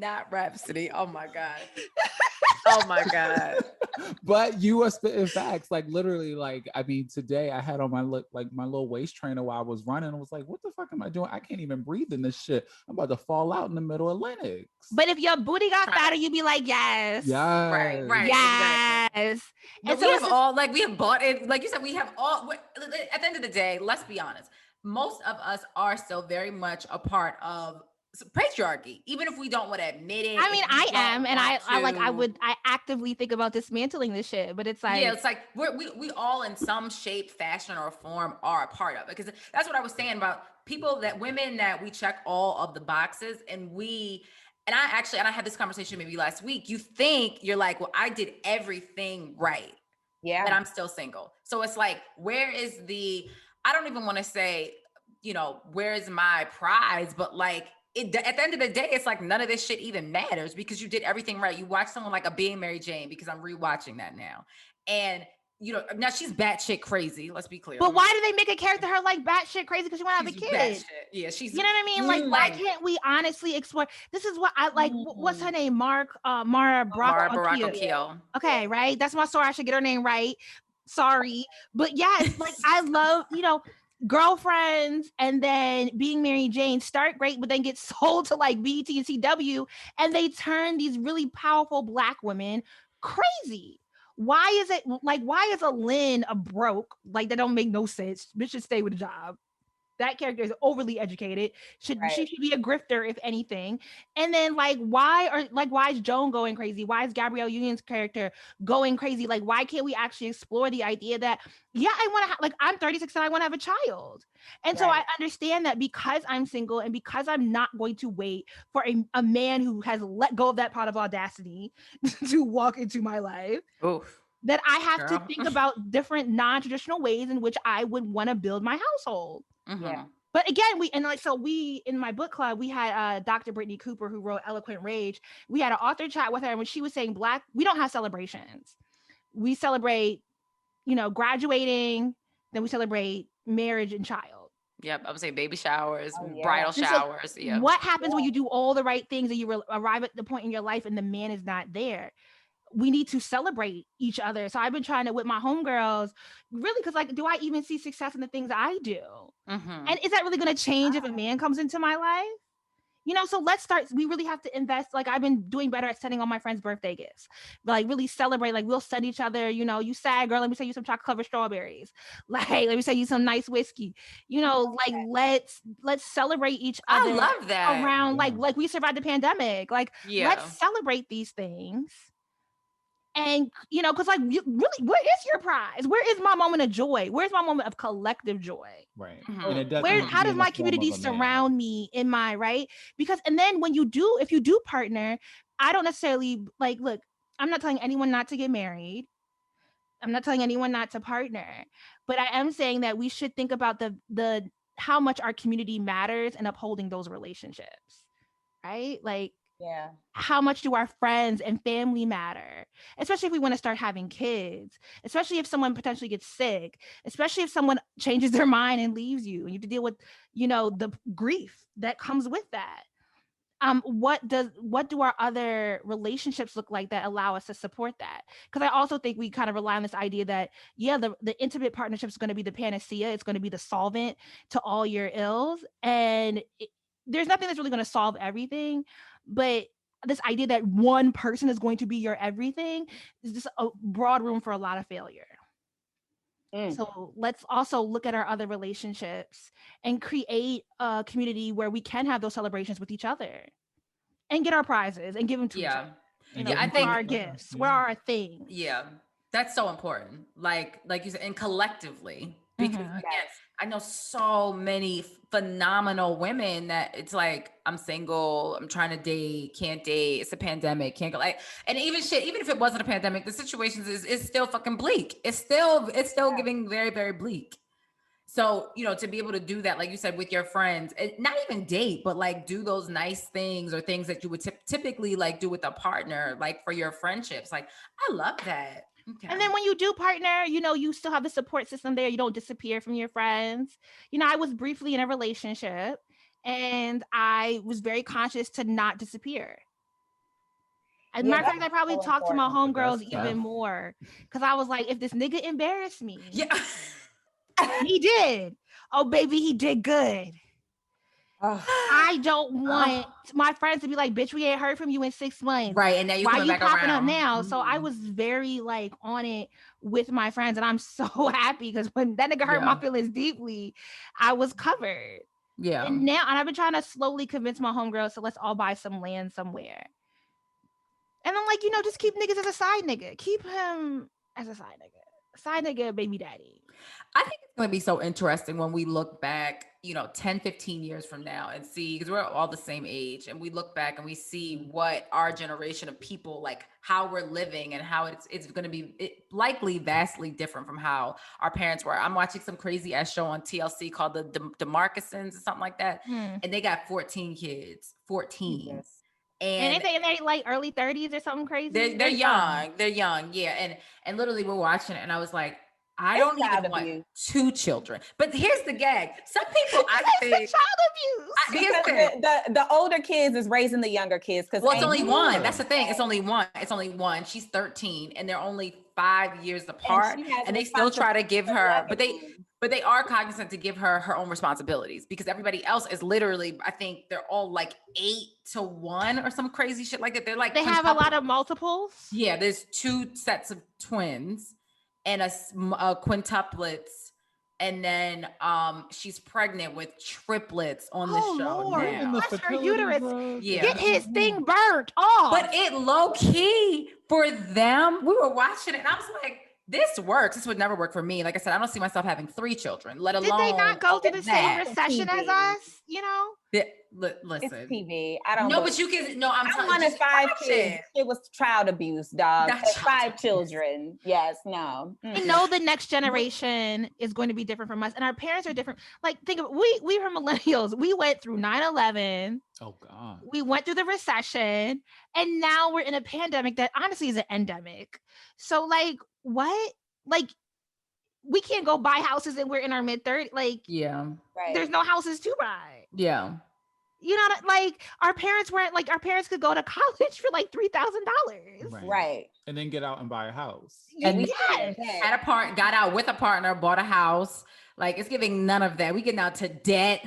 Oh my god. Oh my god. But you are spitting facts. Like literally, like I mean, today I had on my my little waist trainer while I was running. I was like, what the fuck am I doing? I can't even breathe in this shit. I'm about to fall out in the middle of Lennox. But if your booty got fatter, you'd be like, yes. Yes. Right. Yes. Exactly. And so we have all, like we have bought it, like you said, we have all, at the end of the day, let's be honest, most of us are still very much a part of patriarchy, even if we don't want to admit it. I mean, I am, and I actively think about dismantling this shit, but it's like, yeah, it's like we all in some shape, fashion, or form are a part of it, because that's what I was saying about women that we check all of the boxes, and I had this conversation maybe last week. You think you're like, well, I did everything right. Yeah. And I'm still single. So it's like, where is I don't even want to say, you know, where is my prize? But like, at the end of the day, it's like none of this shit even matters because you did everything right. You watch someone like a Being Mary Jane, because I'm rewatching that now. And you know, now she's batshit crazy. Let's be clear. But why do they make a character her like batshit crazy? Because she want to have a kid. Yeah, she's. You know what I mean? Like, why can't we honestly explore? This is what I like. What's her name? Mara Brock Akil. Okay, right. That's my story. I should get her name right. Sorry. But yes, like I love, Girlfriends and then Being Mary Jane start great, but then get sold to like BET and CW, and they turn these really powerful Black women crazy. Why is it like, why is a Lynn a broke? Like, that don't make no sense. Bitch should stay with a job. That character is overly educated. She should be a grifter, if anything. And then why is Joan going crazy? Why is Gabrielle Union's character going crazy? Like, why can't we actually explore the idea that, yeah, I want to I'm 36 and I want to have a child. And so I understand that because I'm single and because I'm not going to wait for a man who has let go of that pot of audacity to walk into my life. Oof. That I have to think about different non-traditional ways in which I would want to build my household. Mm-hmm. Yeah. But again, we in my book club, we had Dr. Brittany Cooper, who wrote Eloquent Rage. We had an author chat with her, and when she was saying we don't have celebrations. We celebrate, graduating, then we celebrate marriage and child. Yep, I would say baby showers, bridal showers. Yeah. What happens when you do all the right things and you arrive at the point in your life and the man is not there? We need to celebrate each other. So I've been trying to, with my homegirls, really, because do I even see success in the things I do? Mm-hmm. And is that really going to change if a man comes into my life? So let's start. We really have to invest. Like, I've been doing better at sending all my friends birthday gifts. Like, really celebrate. Like, we'll send each other, you sad girl, let me send you some chocolate covered strawberries. Like, let me send you some nice whiskey. Let's celebrate each other. I love that. Around, like we survived the pandemic. Like, let's celebrate these things. And, because really, where is your prize? Where is my moment of joy? Where's my moment of collective joy? Right. Mm-hmm. How does my community surround me in my, right? Because, and then if you do partner, I don't necessarily look, I'm not telling anyone not to get married. I'm not telling anyone not to partner, but I am saying that we should think about the how much our community matters in upholding those relationships, right? Yeah. How much do our friends and family matter? Especially if we want to start having kids, especially if someone potentially gets sick, especially if someone changes their mind and leaves you and you have to deal with, the grief that comes with that. What do our other relationships look like that allow us to support that? Because I also think we kind of rely on this idea that, the intimate partnership is going to be the panacea. It's going to be the solvent to all your ills. And there's nothing that's really going to solve everything. But this idea that one person is going to be your everything is just a broad room for a lot of failure. So let's also look at our other relationships and create a community where we can have those celebrations with each other and get our prizes and give them to each other. I think our gifts, where are our things? Yeah, that's so important. Like you said, and collectively, because again, I know so many phenomenal women that it's like, I'm single, I'm trying to date, can't date, it's a pandemic, can't go, and even if it wasn't a pandemic, the situation is still fucking bleak. It's still giving very, very bleak. So, to be able to do that, like you said, with your friends, not even date, but do those nice things or things that you would typically do with a partner, for your friendships. I love that. Okay. And then when you do partner, you still have the support system there. You don't disappear from your friends. I was briefly in a relationship and I was very conscious to not disappear. As a matter of fact, I probably talked to my homegirls even more because I was like, if this nigga embarrassed me, he did. Oh, baby, he did good. I don't want my friends to be like, bitch, we ain't heard from you in 6 months. Right. And now you're coming back popping around. up now. So I was very on it with my friends. And I'm so happy because when that nigga hurt my feelings deeply, I was covered. Yeah. And I've been trying to slowly convince my homegirls, so let's all buy some land somewhere. And I'm just keep niggas as a side nigga. Keep him as a side nigga. Side nigga, baby daddy. I think it's going to be so interesting when we look back, 10, 15 years from now and see, because we're all the same age, and we look back and we see what our generation of people, how we're living and how it's going to be likely vastly different from how our parents were. I'm watching some crazy ass show on TLC called the DeMarcusons or something like that. And they got 14 kids, 14. Yes. And they early 30s or something crazy. They're young. They're young. Yeah. And literally we're watching it and I was like, I don't even want 2 children. But here's the gag. Some people I think child abuse. The older kids is raising the younger kids. Well, it's only one. That's the thing. It's only one. She's 13 and they're only 5 years apart, and they still try to give her, but they are cognizant to give her her own responsibilities, because everybody else is literally, I think they're all like 8-1 or some crazy shit like that. They're like, they have a lot of multiples. Yeah, there's 2 sets of twins and a quintuplets, and then she's pregnant with triplets on the show. Lord. Now. Bless her uterus. Yeah. Get his thing burnt off. But it low key for them. We were watching it and I was like, this works. This would never work for me. Like I said, I don't see myself having 3 children, let alone. Did they not go through the same recession as us? You know? Listen. It's TV. I don't know. know. But you can, no, I'm I telling wanted you. 5 kids. It was child abuse, dog. That's 5 children. Yes, no. I know the next generation is going to be different from us, and our parents are different. Like, think of we were millennials. We went through 9/11. Oh God. We went through the recession, and now we're in a pandemic that honestly is an endemic. So, like, what? Like, we can't go buy houses and we're in our mid-30s. Like, yeah, right. There's no houses to buy. Yeah. You know, like our parents weren't like, our parents could go to college for like $3,000. Right. And then get out and buy a house. And yes. got out with a partner, bought a house. Like, it's giving none of that. We getting out to debt.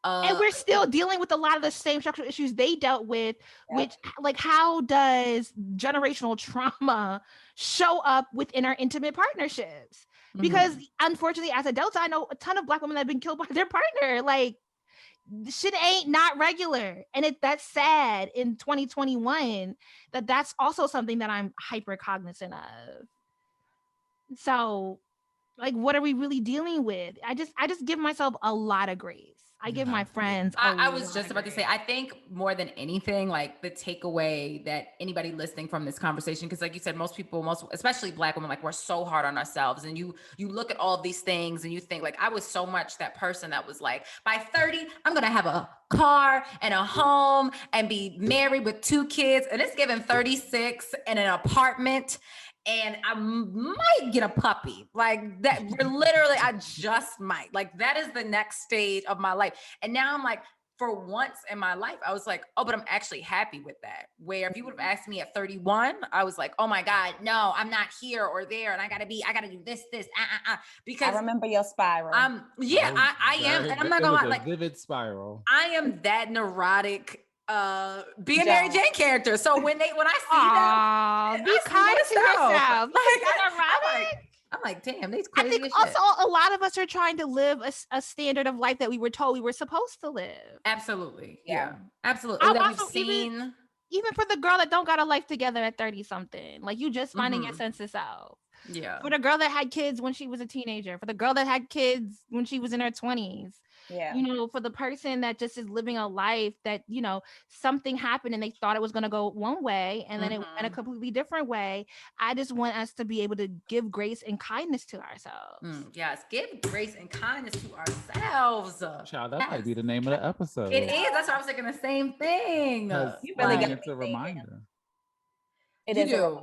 And we're still dealing with a lot of the same structural issues they dealt with, which, like, how does generational trauma show up within our intimate partnerships? Because unfortunately, as adults, I know a ton of Black women that have been killed by their partner. Like, shit ain't not regular. And that's sad in 2021 that's also something that I'm hyper cognizant of. So, like, what are we really dealing with? I just give myself a lot of grace. I give my friends I was just about to say, I think more than anything, like, the takeaway that anybody listening from this conversation, because like you said, most especially Black women, like, we're so hard on ourselves. And you look at all of these things and you think, like, I was so much that person that was like, by 30, I'm going to have a car and a home and be married with 2 kids. And it's given 36 and an apartment. And I might get a puppy. Like, that, we're literally, I just might. Like, that is the next stage of my life. And now I'm like, for once in my life, I was like, oh, but I'm actually happy with that. Where if you would have asked me at 31, I was like, oh my God, no, I'm not here or there. And I gotta do this. Because I remember your spiral. I am. And I'm not gonna lie, like, vivid spiral. I am that neurotic being Mary Jane character. So when I see them, be kind to yourself. I'm like, damn, these crazy. I think also a lot of us are trying to live a standard of life that we were told we were supposed to live. Absolutely. Yeah. Absolutely. That we've seen. Even for the girl that don't got a life together at 30 something, like, you just finding your sense of self. Yeah. For the girl that had kids when she was a teenager, for the girl that had kids when she was in her 20s. Yeah. You know, for the person that just is living a life that, you know, something happened and they thought it was going to go one way and then it went a completely different way. I just want us to be able to give grace and kindness to ourselves. Yes, give grace and kindness to ourselves. Child, that might be the name of the episode. It is. That's why I was thinking the same thing. You really got it's a reminder. It is.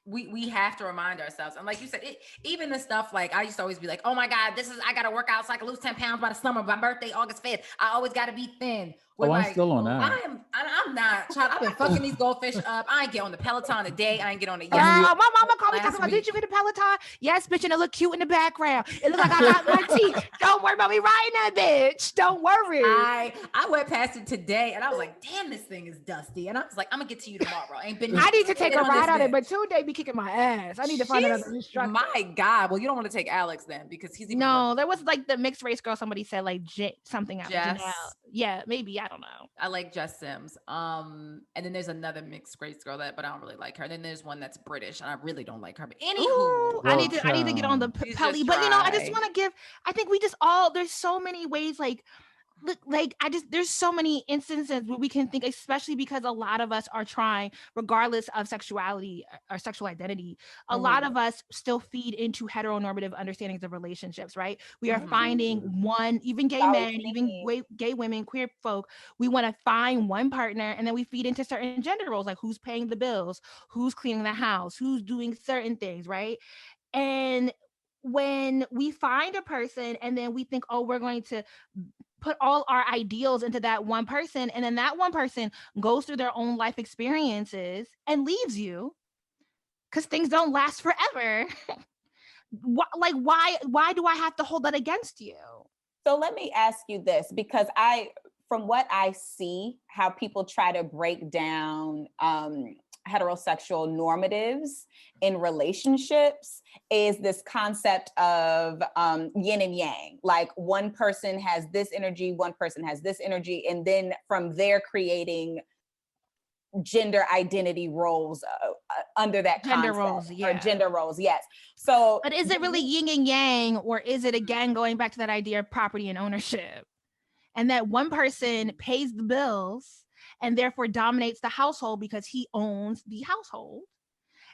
We have to remind ourselves. And like you said, even the stuff, like, I used to always be like, oh my God, I got to work out so I can lose 10 pounds by the summer. My birthday, August 5th. I always got to be thin. I'm still on that. I'm not, child. I've been fucking these goldfish up. I ain't get on the Peloton today. I ain't get on the. My mama called me talking about, did you get the Peloton? Yes, bitch, and it look cute in the background. It look like I got my teeth. Don't worry about me riding that bitch. Don't worry. I went past it today and I was like, damn, this thing is dusty. And I was like, I'm gonna get to you tomorrow. I need to take a ride on it, but today be kicking my ass. I need to find another instructor. My God. Well, you don't want to take Alex then, because he's even there was like the mixed race girl. Somebody said like something else. Yeah, maybe, I don't know. I like Jess Sims. And then there's another mixed race girl but I don't really like her. And then there's one that's British and I really don't like her. But anywho, I need to get on the Pelly. But you know, I just want to give. I think we just there's so many ways, like. There's so many instances where we can think, especially because a lot of us are trying, regardless of sexuality or sexual identity, a lot of us still feed into heteronormative understandings of relationships, right? We are finding one, even gay men, even gay women, queer folk, we want to find one partner, and then we feed into certain gender roles, like who's paying the bills, who's cleaning the house, who's doing certain things, right? And when we find a person and then we think, oh, we're going to put all our ideals into that one person, and then that one person goes through their own life experiences and leaves you, because things don't last forever. Why do I have to hold that against you? So let me ask you this, because from what I see, how people try to break down heterosexual normatives in relationships is this concept of yin and yang. Like one person has this energy, one person has this energy, and then from there creating gender identity roles under that gender concept, roles, or gender roles, yes. So, but is it really yin and yang, or is it again going back to that idea of property and ownership, and that one person pays the bills and therefore dominates the household because he owns the household,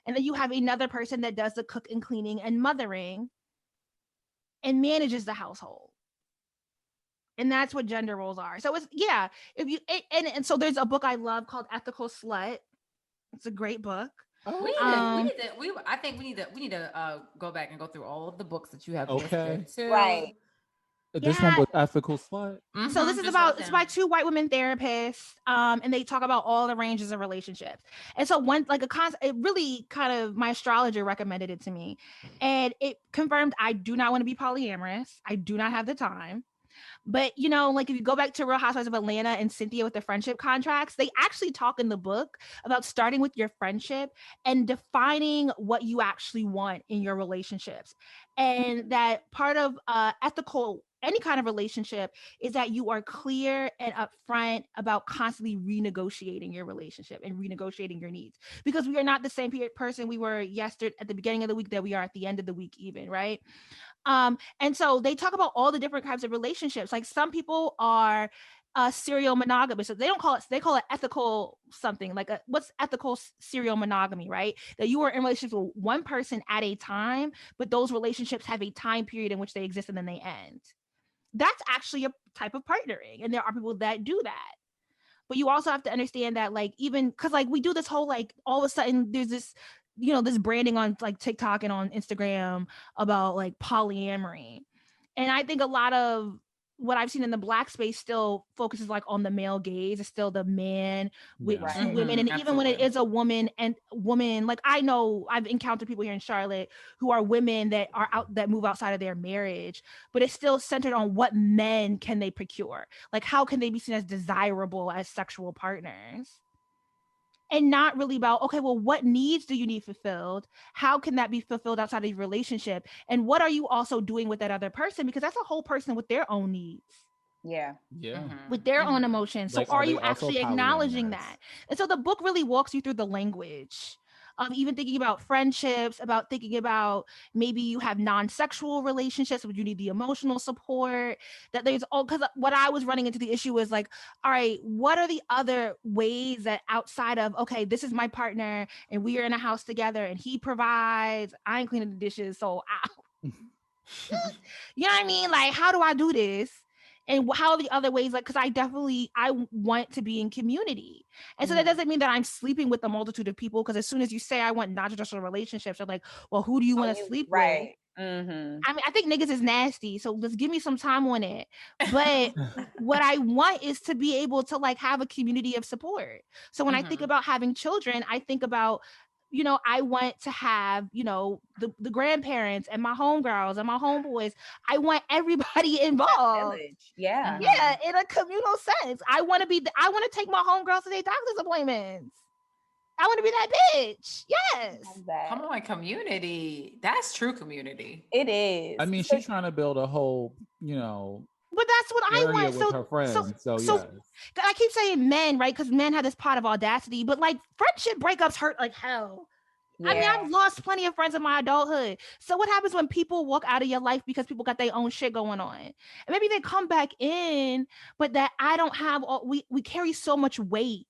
and then you have another person that does the cook and cleaning and mothering and manages the household? And that's what gender roles are. So it's, yeah, if you and so there's a book I love called Ethical Slut. It's a great book. I think we need to go back and go through all of the books that you have listed too. Right. This one was Ethical Slut. So this is about, it's by two white women therapists, and they talk about all the ranges of relationships. And so one, like it really kind of, my astrologer recommended it to me, and it confirmed I do not want to be polyamorous. I do not have the time. But, you know, like if you go back to Real Housewives of Atlanta and Cynthia with the friendship contracts, they actually talk in the book about starting with your friendship and defining what you actually want in your relationships. And that part of ethical, any kind of relationship, is that you are clear and upfront about constantly renegotiating your relationship and renegotiating your needs, because we are not the same person we were yesterday at the beginning of the week that we are at the end of the week even, right? And so they talk about all the different types of relationships. Like some people are serial monogamous. So they call it ethical something, like what's ethical serial monogamy, right? That you are in relationships with one person at a time, but those relationships have a time period in which they exist and then they end. That's actually a type of partnering. And there are people that do that. But you also have to understand that, like, even because like we do this whole, like, all of a sudden there's this, you know, this branding on like TikTok and on Instagram about like polyamory. And I think a lot of what I've seen in the Black space still focuses like on the male gaze. It's still the man with two women. And even when it is a woman, like I know I've encountered people here in Charlotte who are women that are out, that move outside of their marriage, but it's still centered on what men can they procure? Like how can they be seen as desirable as sexual partners? And not really about, okay, well, what needs do you need fulfilled? How can that be fulfilled outside of your relationship? And what are you also doing with that other person? Because that's a whole person with their own needs. Yeah. With their own emotions. So Like, are are you they also actually acknowledging polyamorous? that? And so the book really walks you through the language of even thinking about friendships, about thinking about maybe you have non-sexual relationships, but you need the emotional support. That there's all, because what I was running into the issue was like, all right, what are the other ways that outside of, okay, this is my partner and we are in a house together and he provides, I ain't cleaning the dishes, so you know what I mean? Like, how do I do this? And how are the other ways? Like, because I want to be in community. And so that doesn't mean that I'm sleeping with a multitude of people. Because as soon as you say I want non-traditional relationships, I'm like, well, who do you want to sleep with? Mm-hmm. I mean, I think niggas is nasty. So let's give me some time on it. But what I want is to be able to like have a community of support. So when I think about having children, I think about, you know, I want to have, you know, the grandparents and my homegirls and my homeboys. I want everybody involved. Yeah. Yeah, in a communal sense. I want to take my homegirls to their doctor's appointments. I want to be that bitch. Yes. Come on, community. That's true community. It is. I mean, she's trying to build a whole, you know, but that's what I want. With her friends. So yes. I keep saying men, right? Because men have this pot of audacity, but like friendship breakups hurt like hell. Yeah. I mean, I've lost plenty of friends in my adulthood. So what happens when people walk out of your life because people got their own shit going on? And maybe they come back in, but that I don't have all, we carry so much weight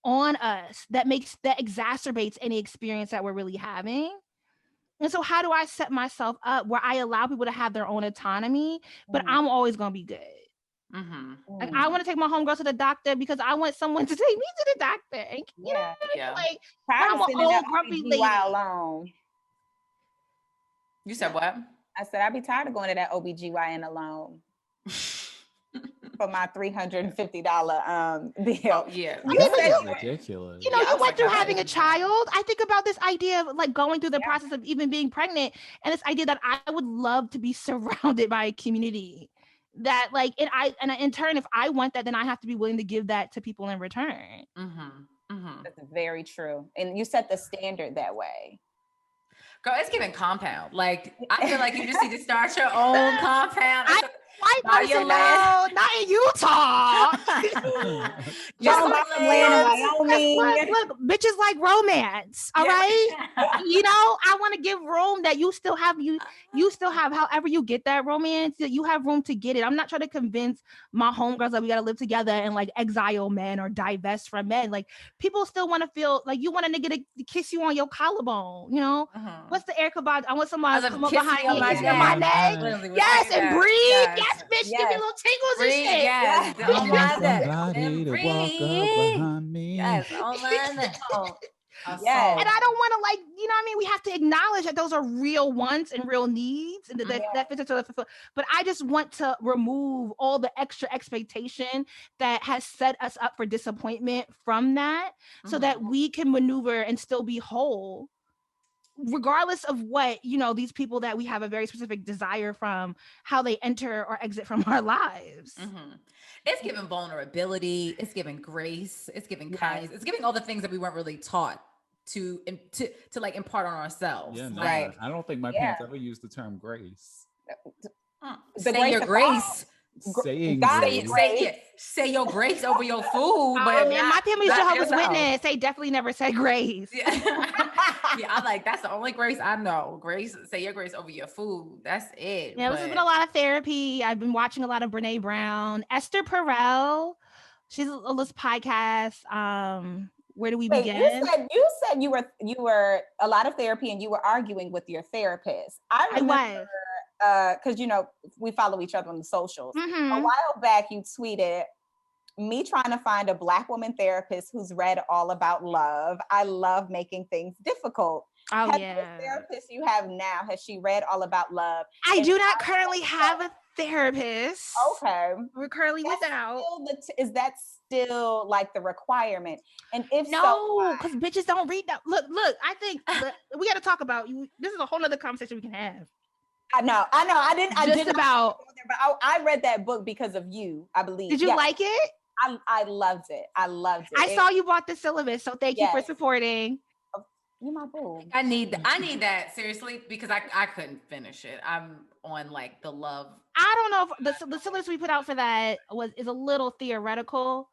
on us that exacerbates any experience that we're really having. And so how do I set myself up where I allow people to have their own autonomy, but I'm always going to be good? Like I want to take my homegirl to the doctor because I want someone to take me to the doctor. And, you know, like I'm an old grumpy lady. Alone. You said what? I said I'd be tired of going to that OBGYN alone. for my $350 bill. Oh, yeah. You I mean, said That's ridiculous. you know, Yeah, I you was went like, through that having a is- child. I think about this idea of like going through the process of even being pregnant, and this idea that I would love to be surrounded by a community that like, and in turn, if I want that, then I have to be willing to give that to people in return. That's very true. And you set the standard that way. Girl, it's giving compound. Like, I feel like you just need to start your own compound. White Buy person, your land. no, not in Utah. Don't buy some land in Wyoming. Look, bitches like romance. All right. You know, I want to give room that you still have however you get that romance, that you have room to get it. I'm not trying to convince my homegirls that we gotta live together and like exile men or divest from men. Like people still want to feel like you want a nigga to kiss you on your collarbone, you know? What's the Erykah Badu? I want somebody to come up behind me and kiss me on my neck. Yes, and breathe. Yes, bitch, give me little tingles and shit. Yes, on my neck. Somebody to walk up behind me. Yes, on my neck. Yes. And I don't want to like, you know what I mean? We have to acknowledge that those are real wants and real needs and that fits into the fulfill. But I just want to remove all the extra expectation that has set us up for disappointment from that so that we can maneuver and still be whole. Regardless of what, you know, these people that we have a very specific desire from, how they enter or exit from our lives. It's giving vulnerability. It's giving grace. It's giving kindness. It's giving all the things that we weren't really taught to like impart on ourselves. Yeah, right. I don't think my parents ever used the term grace. Say your grace. Saying grace. Say your grace over your food. But my family used to Jehovah's Witness. They definitely never said grace. Yeah, I'm like, that's the only grace I know. Grace, say your grace over your food. That's it. Yeah, this has been a lot of therapy. I've been watching a lot of Brene Brown, Esther Perel. She's on this podcast. Where do we begin? You said you were a lot of therapy and you were arguing with your therapist. I remember because you know we follow each other on the socials. A while back, you tweeted me trying to find a Black woman therapist who's read all about love. I love making things difficult. Oh, the therapist you have now, has she read all about love? I do not currently have a therapist. Okay. We're currently without. Is that still like the requirement? And if no, because bitches don't read that. Look, I think we got to talk about you. This is a whole nother conversation we can have. I know. I read that book because of you, I believe. Did you like it? I loved it. I saw you bought the syllabus, so thank you for supporting. You my boo. I need that seriously because I couldn't finish it. I'm on like the love. I don't know if the syllabus we put out for that is a little theoretical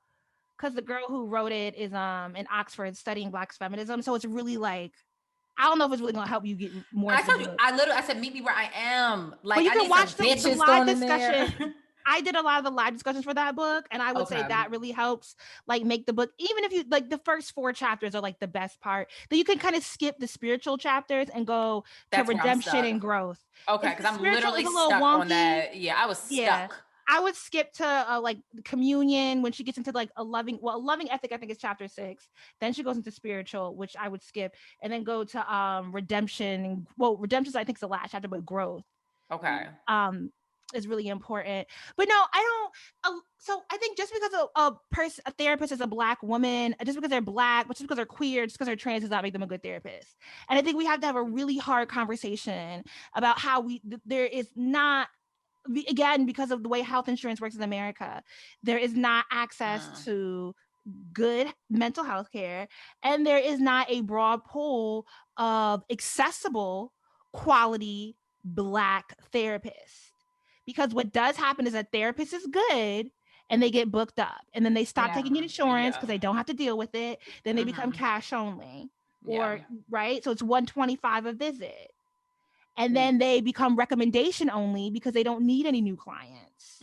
because the girl who wrote it is in Oxford studying Black feminism, so it's really like I don't know if it's really gonna help you get more. I said meet me where I am. Like but you can watch the live discussion. I did a lot of the live discussions for that book, and I would say that really helps like make the book, even if you like the first 4 chapters are like the best part, then you can kind of skip the spiritual chapters and go to redemption and growth. Okay, because I'm literally stuck on that. Yeah, I was stuck. I would skip to like communion when she gets into like a loving ethic, I think is chapter 6. Then she goes into spiritual, which I would skip, and then go to redemption. Well, redemption I think is the last chapter, but growth. Okay. Is really important. But no, I don't. So I think just because a therapist is a Black woman, just because they're Black, just because they're queer, just because they're trans, does not make them a good therapist. And I think we have to have a really hard conversation about how there is not, again, because of the way health insurance works in America, there is not access to good mental health care, and there is not a broad pool of accessible, quality Black therapists. Because what does happen is a therapist is good and they get booked up and then they stop taking insurance because they don't have to deal with it. Then they become cash only right. So it's $125 a visit. And then they become recommendation only because they don't need any new clients.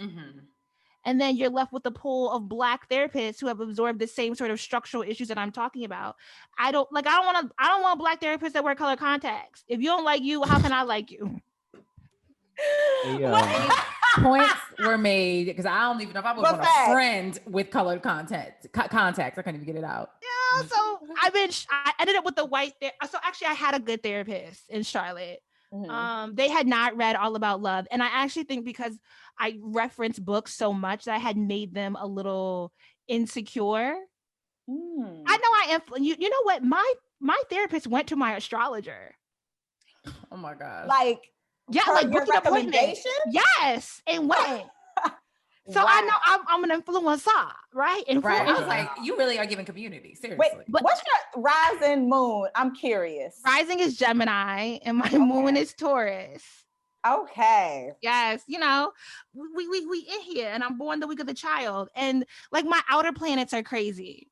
And then you're left with a pool of Black therapists who have absorbed the same sort of structural issues that I'm talking about. I don't want Black therapists that wear color contacts. If you don't like you, how can I like you? Points were made because I don't even know if I would want a friend with colored contacts. I couldn't even get it out. Yeah, so I ended up with the white. So actually, I had a good therapist in Charlotte. They had not read All About Love. And I actually think because I reference books so much that I had made them a little insecure. I know I am. You know what? My therapist went to my astrologer. Oh my God. Like, yeah, like booked an appointment. Yes, and went. So I know I'm an influencer, right? Right. I was like, you really are giving community. Seriously. Wait, but what's your rising moon? I'm curious. Rising is Gemini and my moon is Taurus. Okay. Yes, you know, we in here, and I'm born the week of the child, and like my outer planets are crazy.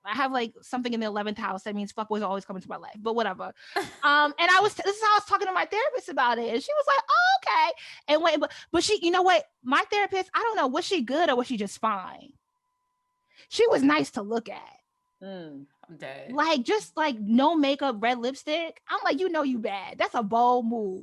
I have like something in the 11th house that means fuckboys always come into my life, but whatever. And this is how I was talking to my therapist about it, and she was like, "Oh, okay." And wait, but she, you know what? My therapist, I don't know, was she good or was she just fine? She was nice to look at. I'm dead. Like just like no makeup, red lipstick. I'm like, you know, you bad. That's a bold move.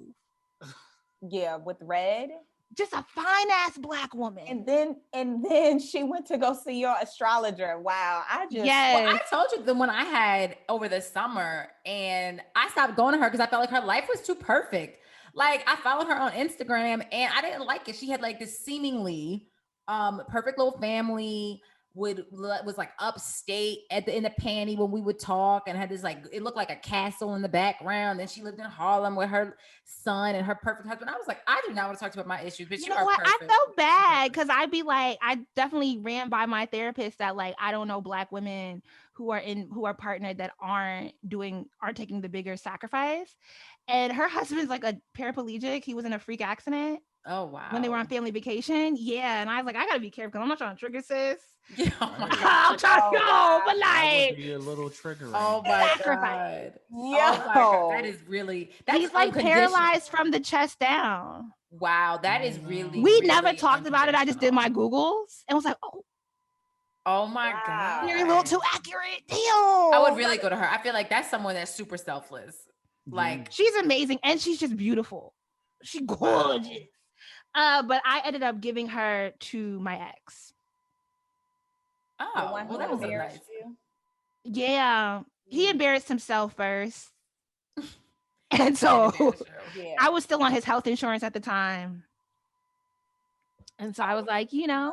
Yeah, with red. Just a fine ass Black woman. And then she went to go see your astrologer. Wow. Well, I told you the one I had over the summer, and I stopped going to her because I felt like her life was too perfect. Like I followed her on Instagram and I didn't like it. She had like this seemingly perfect little family, was like upstate in the panty when we would talk, and had this like, it looked like a castle in the background. Then she lived in Harlem with her son and her perfect husband. I was like, I do not want to talk to you about my issues, but you know what? I felt bad because I'd be like, I definitely ran by my therapist that like I don't know Black women who are partnered that aren't taking the bigger sacrifice. And her husband's like a paraplegic. He was in a freak accident. Oh wow. When they were on family vacation. Yeah. And I was like, I gotta be careful because I'm not trying to trigger sis. Yeah, oh my God. I'm trying to go, but like that would be a little triggering. Oh my sacrifice. God. Oh my God. That is really, he's like paralyzed from the chest down. Wow, that is really. We never talked about it. I just did my Googles and was like, oh my God. You're a little too accurate. Damn. I would really go to her. I feel like that's someone that's super selfless. Like she's amazing and she's just beautiful. She's gorgeous. But I ended up giving her to my ex. Oh, well, that was nice. Yeah, he embarrassed himself first. And so I was still on his health insurance at the time. And so I was like, yeah,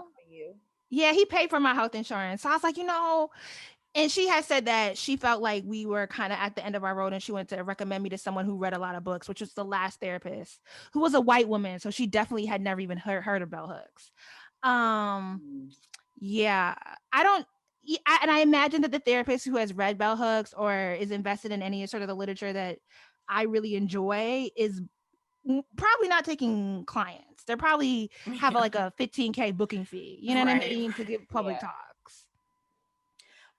he paid for my health insurance. So I was like, and she had said that she felt like we were kind of at the end of our road and she wanted to recommend me to someone who read a lot of books, which was the last therapist, who was a white woman. So she definitely had never even heard of bell hooks. Yeah, and I imagine that the therapist who has read bell hooks or is invested in any sort of the literature that I really enjoy is probably not taking clients. They're probably have like a $15K booking fee. You know what I mean? To give public talks.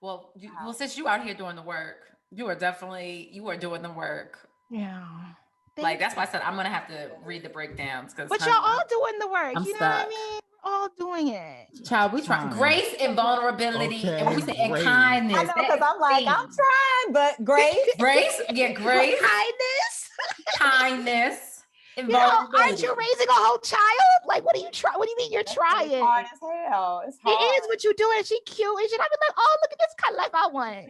Well, since you out here doing the work, you are doing the work. Yeah. Like that's why I said I'm gonna have to read the breakdowns but y'all all doing the work. You know what I mean? All doing it. Child, we trying grace and vulnerability, and what we say and kindness. I know, because I'm like, I'm trying, but grace, grace, kindness, and vulnerability. Aren't you raising a whole child? Like, what are you trying? What do you mean you're trying? It's hard as hell. It's hard. It is what you're doing. She cute, and shit. I be like, oh, look at this kind of life I want.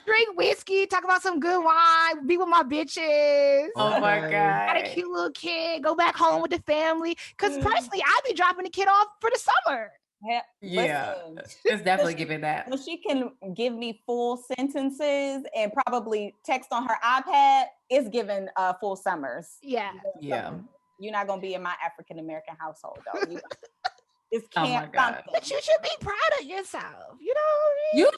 Drink whiskey, talk about some good wine, be with my bitches. Oh my God. Got a cute little kid, go back home with the family. Because personally, I'd be dropping the kid off for the summer. Yeah, it's definitely giving that. Well, she can give me full sentences and probably text on her iPad. It's giving full summers. Yeah. Yeah. You're not going to be in my African-American household, though. It's camp something. But you should be proud of yourself. You know what I mean? You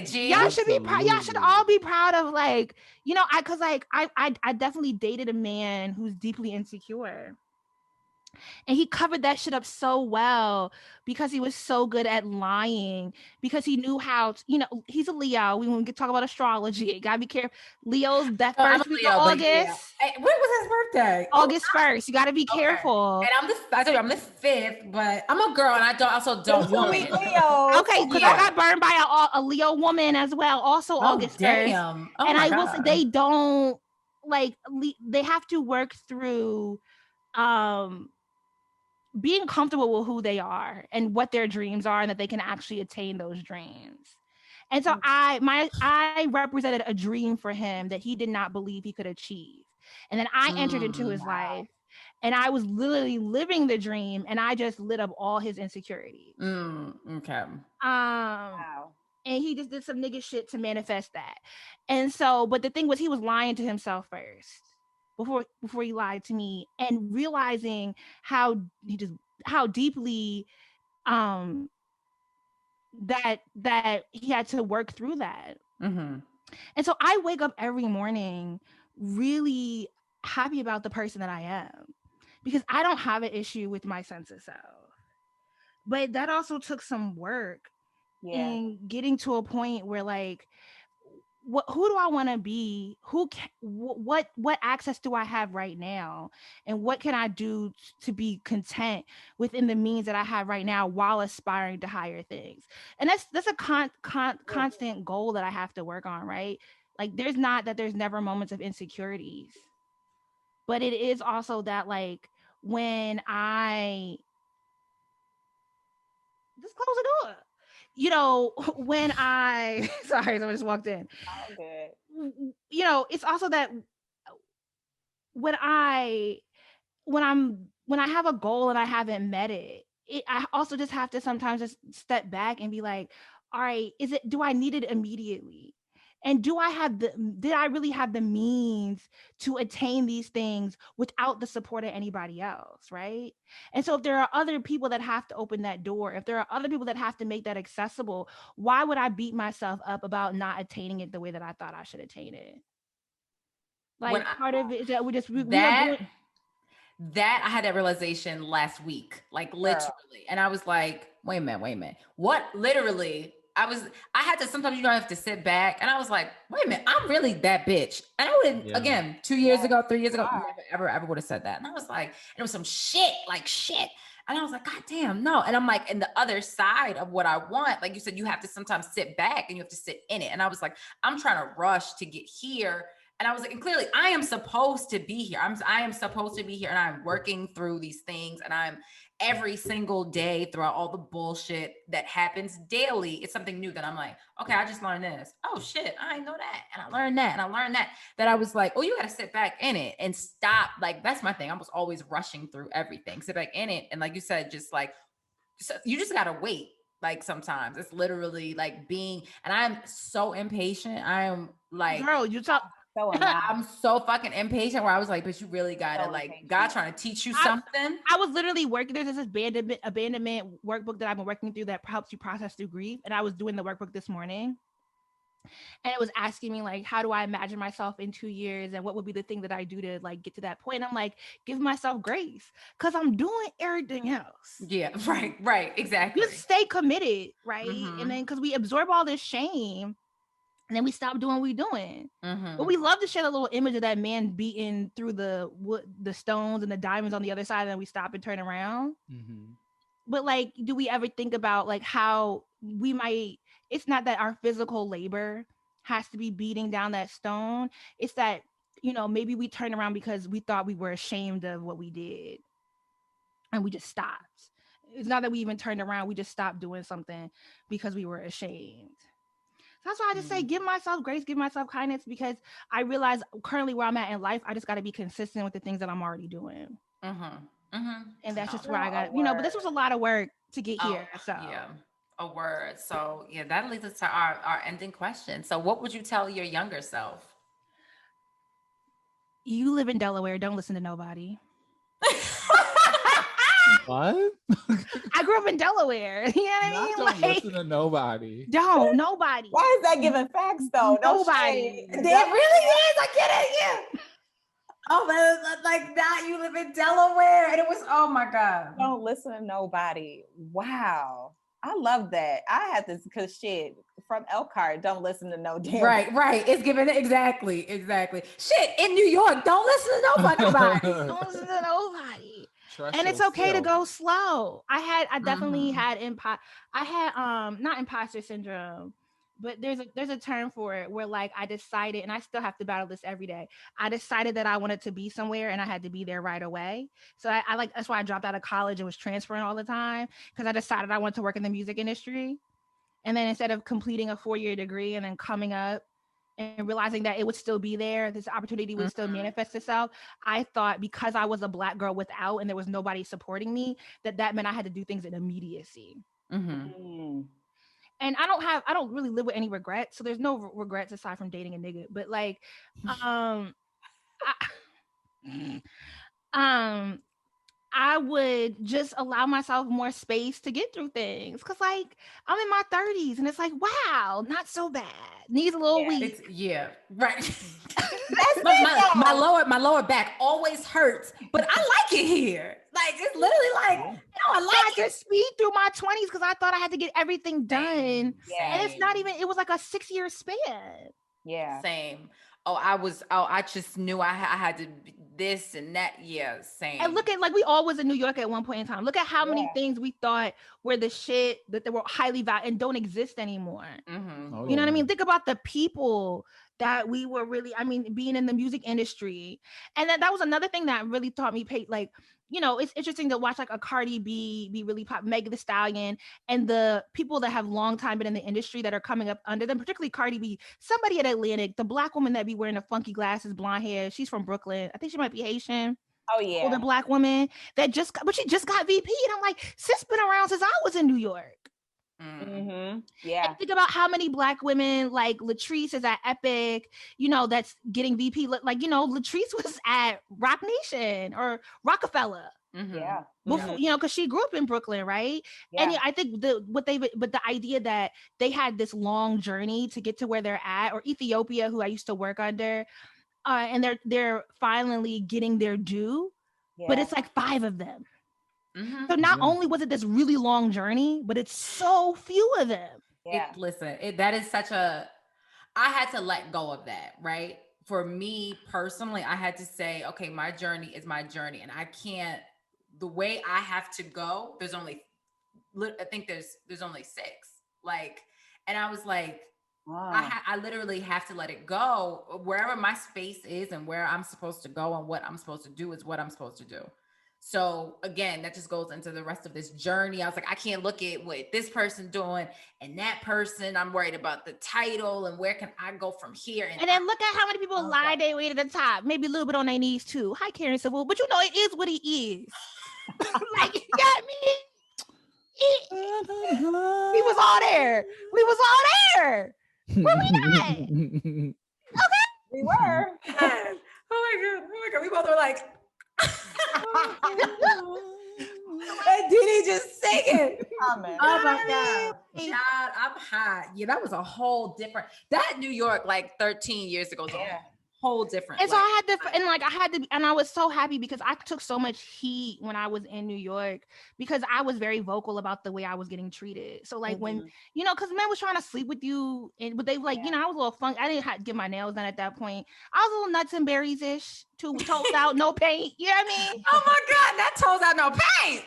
should, G. Y'all should be proud. Y'all should all be proud of I definitely dated a man who's deeply insecure. And he covered that shit up so well because he was so good at lying, because he knew how to, he's a Leo. We want to talk about astrology. Gotta be careful. Leo's that first week of August. Hey, when was his birthday? August 1st. You gotta be careful. And I'm the 5th, but I'm a girl and I don't want it. Leo. Okay, because I got burned by a Leo woman as well, also August 1st. Damn. And I will say they don't they have to work through being comfortable with who they are and what their dreams are, and that they can actually attain those dreams. And so I represented a dream for him that he did not believe he could achieve. And then I entered into his life, and I was literally living the dream, and I just lit up all his insecurities. Okay. Wow. And he just did some nigga shit to manifest that. And so, but the thing was, he was lying to himself first before he lied to me, and realizing how deeply that he had to work through that. And so I wake up every morning really happy about the person that I am, because I don't have an issue with my sense of self. But that also took some work in getting to a point where, like, who do I want to be? What access do I have right now? And what can I do to be content within the means that I have right now while aspiring to higher things? And that's a constant goal that I have to work on, right? Like, there's never moments of insecurities, but it is also that, like, when I just close the door, you know, when I sorry, someone just walked in. Oh, good. You know, it's also that when I have a goal and I haven't met it, I also just have to sometimes just step back and be like, all right, do I need it immediately? And did I really have the means to attain these things without the support of anybody else, right? And so if there are other people that have to open that door, if there are other people that have to make that accessible, why would I beat myself up about not attaining it the way that I thought I should attain it? Like, part of it is that that I had that realization last week, like literally. And I was like, wait a minute. What? Literally, I had to, sometimes you don't have to sit back. And I was like, wait a minute, I'm really that bitch. And I would, again, 2 years ago, 3 years ago, never, ever would have said that. And I was like, it was some shit. And I was like, God damn, no. And I'm like, and the other side of what I want, like you said, you have to sometimes sit back and you have to sit in it. And I was like, I'm trying to rush to get here. And I was like, and clearly I am supposed to be here. I am supposed to be here, and I'm working through these things, and I'm every single day throughout all the bullshit that happens daily. It's something new that I'm like, okay, I just learned this. Oh shit, I didn't know that. And I learned that, and I learned that I was like, oh, you got to sit back in it and stop. Like, that's my thing. I was always rushing through everything. Sit back in it. And like you said, just like, so you just got to wait. Like, sometimes it's literally like being, and I'm so impatient. I am like, girl, you talk. I'm so fucking impatient, where I was like, but you really gotta, like, God trying to teach you something. I was literally working. There's this abandonment workbook that I've been working through that helps you process through grief. And I was doing the workbook this morning, and it was asking me, like, how do I imagine myself in 2 years, and what would be the thing that I do to, like, get to that point? And I'm like, give myself grace, because I'm doing everything else. Yeah, right, exactly. Just stay committed, right? And then, because we absorb all this shame, and then we stop doing what we're doing. But we love to share the little image of that man beating through the wood, the stones and the diamonds on the other side, and then we stop and turn around. But, like, do we ever think about, like, how we might, it's not that our physical labor has to be beating down that stone. It's that, you know, maybe we turn around because we thought we were ashamed of what we did, and we just stopped. It's not that we even turned around. We just stopped doing something because we were ashamed. That's why I just say, give myself grace, give myself kindness, because I realize currently where I'm at in life, I just got to be consistent with the things that I'm already doing. And that's just where I got, you know, but this was a lot of work to get here. So yeah, a word. So yeah, that leads us to our ending question. So what would you tell your younger self? You live in Delaware. Don't listen to nobody. What? I grew up in Delaware. You know what I mean? Don't listen to nobody. Nobody. Why is that giving facts though? Nobody. It really is. I get it. Yeah. Oh, but like that, you live in Delaware, and it was, oh my God. Don't listen to nobody. Wow. I love that. I had this, because shit, from Elkhart, don't listen to no damn. Right. It's given exactly. Shit, in New York, don't listen to nobody. Don't listen to nobody. And it's okay to go slow. I definitely had not imposter syndrome, but there's a term for it where, like, I decided, and I still have to battle this every day. I decided that I wanted to be somewhere, and I had to be there right away. So I like, that's why I dropped out of college and was transferring all the time, because I decided I wanted to work in the music industry. And then instead of completing a 4-year degree and then coming up and realizing that it would still be there, this opportunity would still manifest itself, I thought because I was a Black girl without and there was nobody supporting me, that meant I had to do things in immediacy. And I don't really live with any regrets. So there's no regrets aside from dating a nigga. But like, I would just allow myself more space to get through things. Cause like I'm in my 30s and it's like, wow, not so bad. Needs a little weak. Right. my lower back always hurts, but I like it here. Like it's literally like, I like to speed through my 20s because I thought I had to get everything done. Same. And it's not even, it was like a 6-year span. Yeah. Same. I just knew I had to this and that. Yeah, same. And look at, like, we all was in New York at one point in time. Look at how many things we thought were the shit that they were highly valued and don't exist anymore. You know what I mean? Think about the people that we were really, I mean, being in the music industry. And that was another thing that really taught me, like, you know, it's interesting to watch like a Cardi B be really pop, Meg Thee Stallion, and the people that have long time been in the industry that are coming up under them, particularly Cardi B, somebody at Atlantic, the Black woman that be wearing the funky glasses, blonde hair. She's from Brooklyn. I think she might be Haitian. Oh yeah. Older Black woman that but she just got VP. And I'm like, sis been around since I was in New York. Yeah. And think about how many Black women like Latrice is at Epic, you know, that's getting VP. Like, you know, Latrice was at Rock Nation or Rockefeller. Yeah. Before, you know, because she grew up in Brooklyn, right? Yeah. And I think but the idea that they had this long journey to get to where they're at, or Ethiopia, who I used to work under, and they're finally getting their due, but it's like 5 of them. So not only was it this really long journey, but it's so few of them. Yeah. That is such a, I had to let go of that, right? For me personally, I had to say, okay, my journey is my journey, and I can't, the way I have to go, there's only, I think there's only 6. Like, and I was like, I literally have to let it go. Wherever my space is and where I'm supposed to go and what I'm supposed to do is what I'm supposed to do. So again, that just goes into the rest of this journey. I was like, I can't look at what this person doing and that person. I'm worried about the title and where can I go from here. And then look at how many people lie their way to the top. Maybe a little bit on their knees too. Hi, Karen Civil. But you know, it is what it is. Like, you got me? We was all there. We was all there. Where we at? Okay. We were. Oh my God. We both were like, and Diddy just singing. Oh my God. Child, I'm hot. Yeah, that was a whole different, that New York like 13 years ago. Yeah. Whole different. And so I had to, and I was so happy because I took so much heat when I was in New York because I was very vocal about the way I was getting treated. So like when, you know, because men was trying to sleep with you, but they like, you know, I was a little funky. I didn't have to get my nails done at that point. I was a little nuts and berries-ish, toes out, no paint. You know what I mean? Oh my God, that toes out, no paint.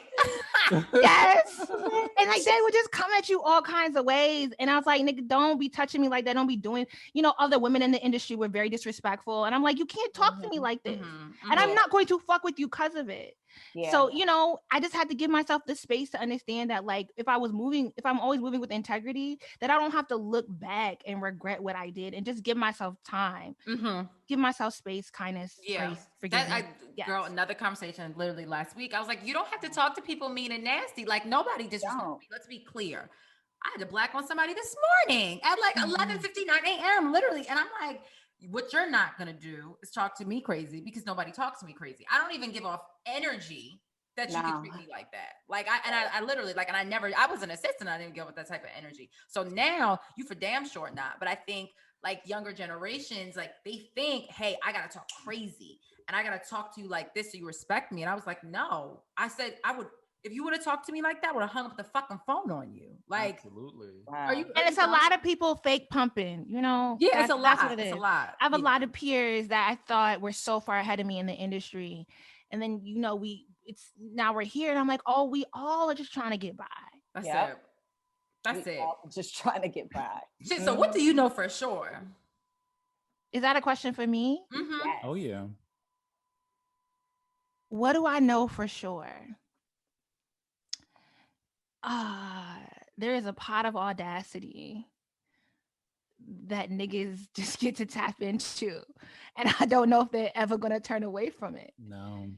Yes. And like they would just come at you all kinds of ways. And I was like, nigga, don't be touching me like that. Don't be doing, you know, other women in the industry were very disrespectful. And I'm like, you can't talk to me like this. And I'm not going to fuck with you because of it. Yeah. So, you know, I just had to give myself the space to understand that, like, if I'm always moving with integrity, that I don't have to look back and regret what I did and just give myself time, give myself space, kindness, grace, forgiveness. Girl, another conversation literally last week. I was like, you don't have to talk to people mean and nasty. Like, nobody disrespects me. Let's be clear. I had to black on somebody this morning at like 11:59 a.m. literally. And I'm like, what you're not going to do is talk to me crazy because nobody talks to me crazy. I don't even give off energy that you can treat me like that. Like I literally like, and I was an assistant. I didn't give with that type of energy. So now you for damn sure not. But I think like younger generations, like they think, hey, I got to talk crazy and I got to talk to you like this so you respect me. And I was like, no, I said I would. If you would have talked to me like that, I would have hung up the fucking phone on you. Like, absolutely. Wow. And it's a lot of people fake pumping, you know? Yeah, it's a lot. That's what it is. It's a lot. I have a lot of peers that I thought were so far ahead of me in the industry. And then, you know, now we're here and I'm like, oh, we all are just trying to get by. That's it. That's it. Just trying to get by. Shit, so what do you know for sure? Is that a question for me? Mm-hmm. Yes. Oh, yeah. What do I know for sure? there is a pot of audacity that niggas just get to tap into. And I don't know if they're ever going to turn away from it. No.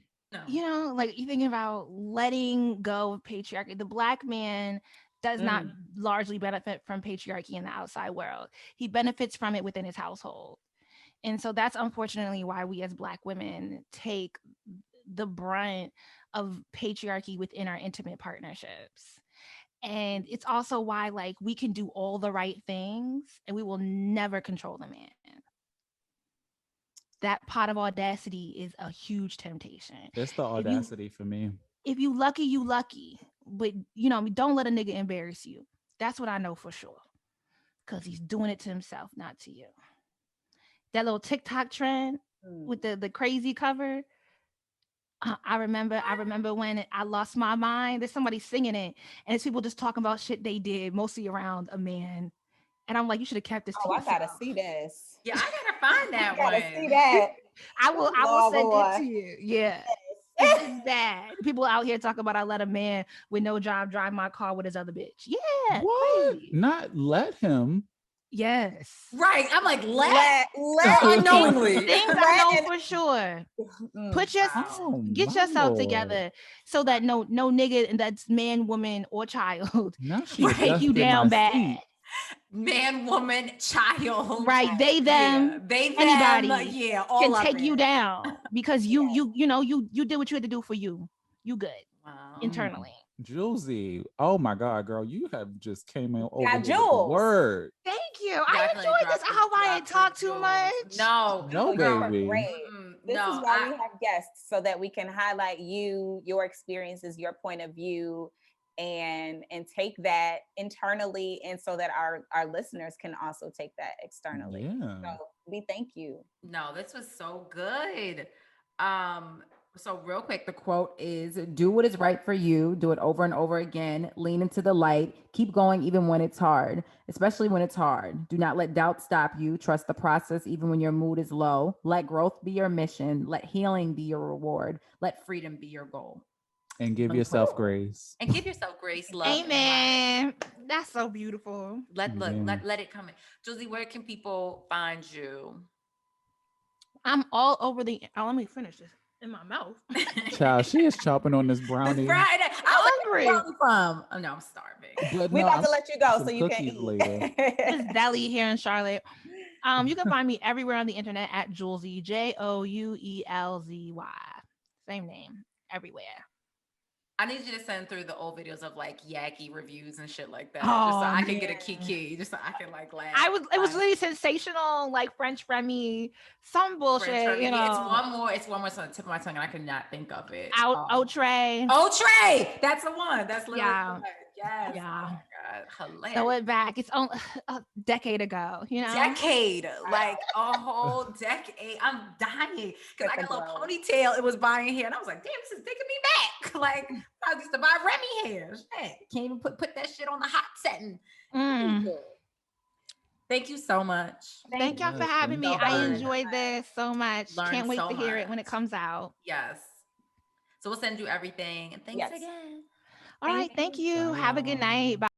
You know, like you thinking about letting go of patriarchy. The Black man does not largely benefit from patriarchy in the outside world. He benefits from it within his household. And so that's unfortunately why we as Black women take the brunt of patriarchy within our intimate partnerships. And it's also why, like, we can do all the right things and we will never control the man. That pot of audacity is a huge temptation. It's the audacity for me. If you lucky, you lucky. But, you know, don't let a nigga embarrass you. That's what I know for sure. Because he's doing it to himself, not to you. That little TikTok trend with the crazy cover. I remember when I lost my mind. There's somebody singing it, and it's people just talking about shit they did, mostly around a man. And I'm like, you should have kept this to yourself. I gotta see this. Yeah, I gotta find that one. See that. I will send it to you. Yeah. It's bad. People out here talking about I let a man with no job drive my car with his other bitch. Yeah. What? Crazy. Not let him. Yes. Right. I'm like, let unknowingly. Things I know for sure. Get yourself together so that no nigga, and that's man, woman, or child take you down bad. Man, woman, child. Right. They, them, anybody all can take you down because you did what you had to do for you. You good internally. Jouelzy, oh my God, girl, you have just came in over with Jules. the word. Thank you. I enjoyed this. I hope I didn't talk too much. No, baby. This is why we have guests, so that we can highlight you, your experiences, your point of view, and take that internally, and so that our listeners can also take that externally. Yeah. So we thank you. No, this was so good. So real quick, the quote is, do what is right for you, do it over and over again, lean into the light, keep going even when it's hard, especially when it's hard. Do not let doubt stop you. Trust the process even when your mood is low. Let growth be your mission. Let healing be your reward. Let freedom be your goal. And give yourself grace. And give yourself grace, love. Amen. That's so beautiful. Let it come in. Jouelzy, where can people find you? I'm all over the. Oh, let me finish this in my mouth. Child, she is chopping on this brownie. Friday. I'm hungry. From? Oh no, I'm starving. But we about to let you go so you can eat. Later. It's deli here in Charlotte. You can find me everywhere on the internet at Jouelzy, Jouelzy. Same name everywhere. I need you to send through the old videos of like Yaki reviews and shit like that, just so I can get a kiki, just so I can like laugh. It was really sensational, like French Remy, some bullshit. You know, it's one more. It's on the tip of my tongue, and I could not think of it. Outre. That's the one. That's literally the one. Yes. Yeah. Oh my God. Hilarious. Throw it back. It's only a decade ago, you know? Like a whole decade. I'm dying. Because I got a little ponytail. It was buying hair. And I was like, damn, this is taking me back. Like, I used to buy Remy hair. Shit. Can't even put that shit on the hot setting. Thank you so much. Thank y'all for having me. I enjoyed this so much. Can't wait to hear it when it comes out. Yes. So we'll send you everything. And thanks again. All right. Thank you. Have a good night. Bye.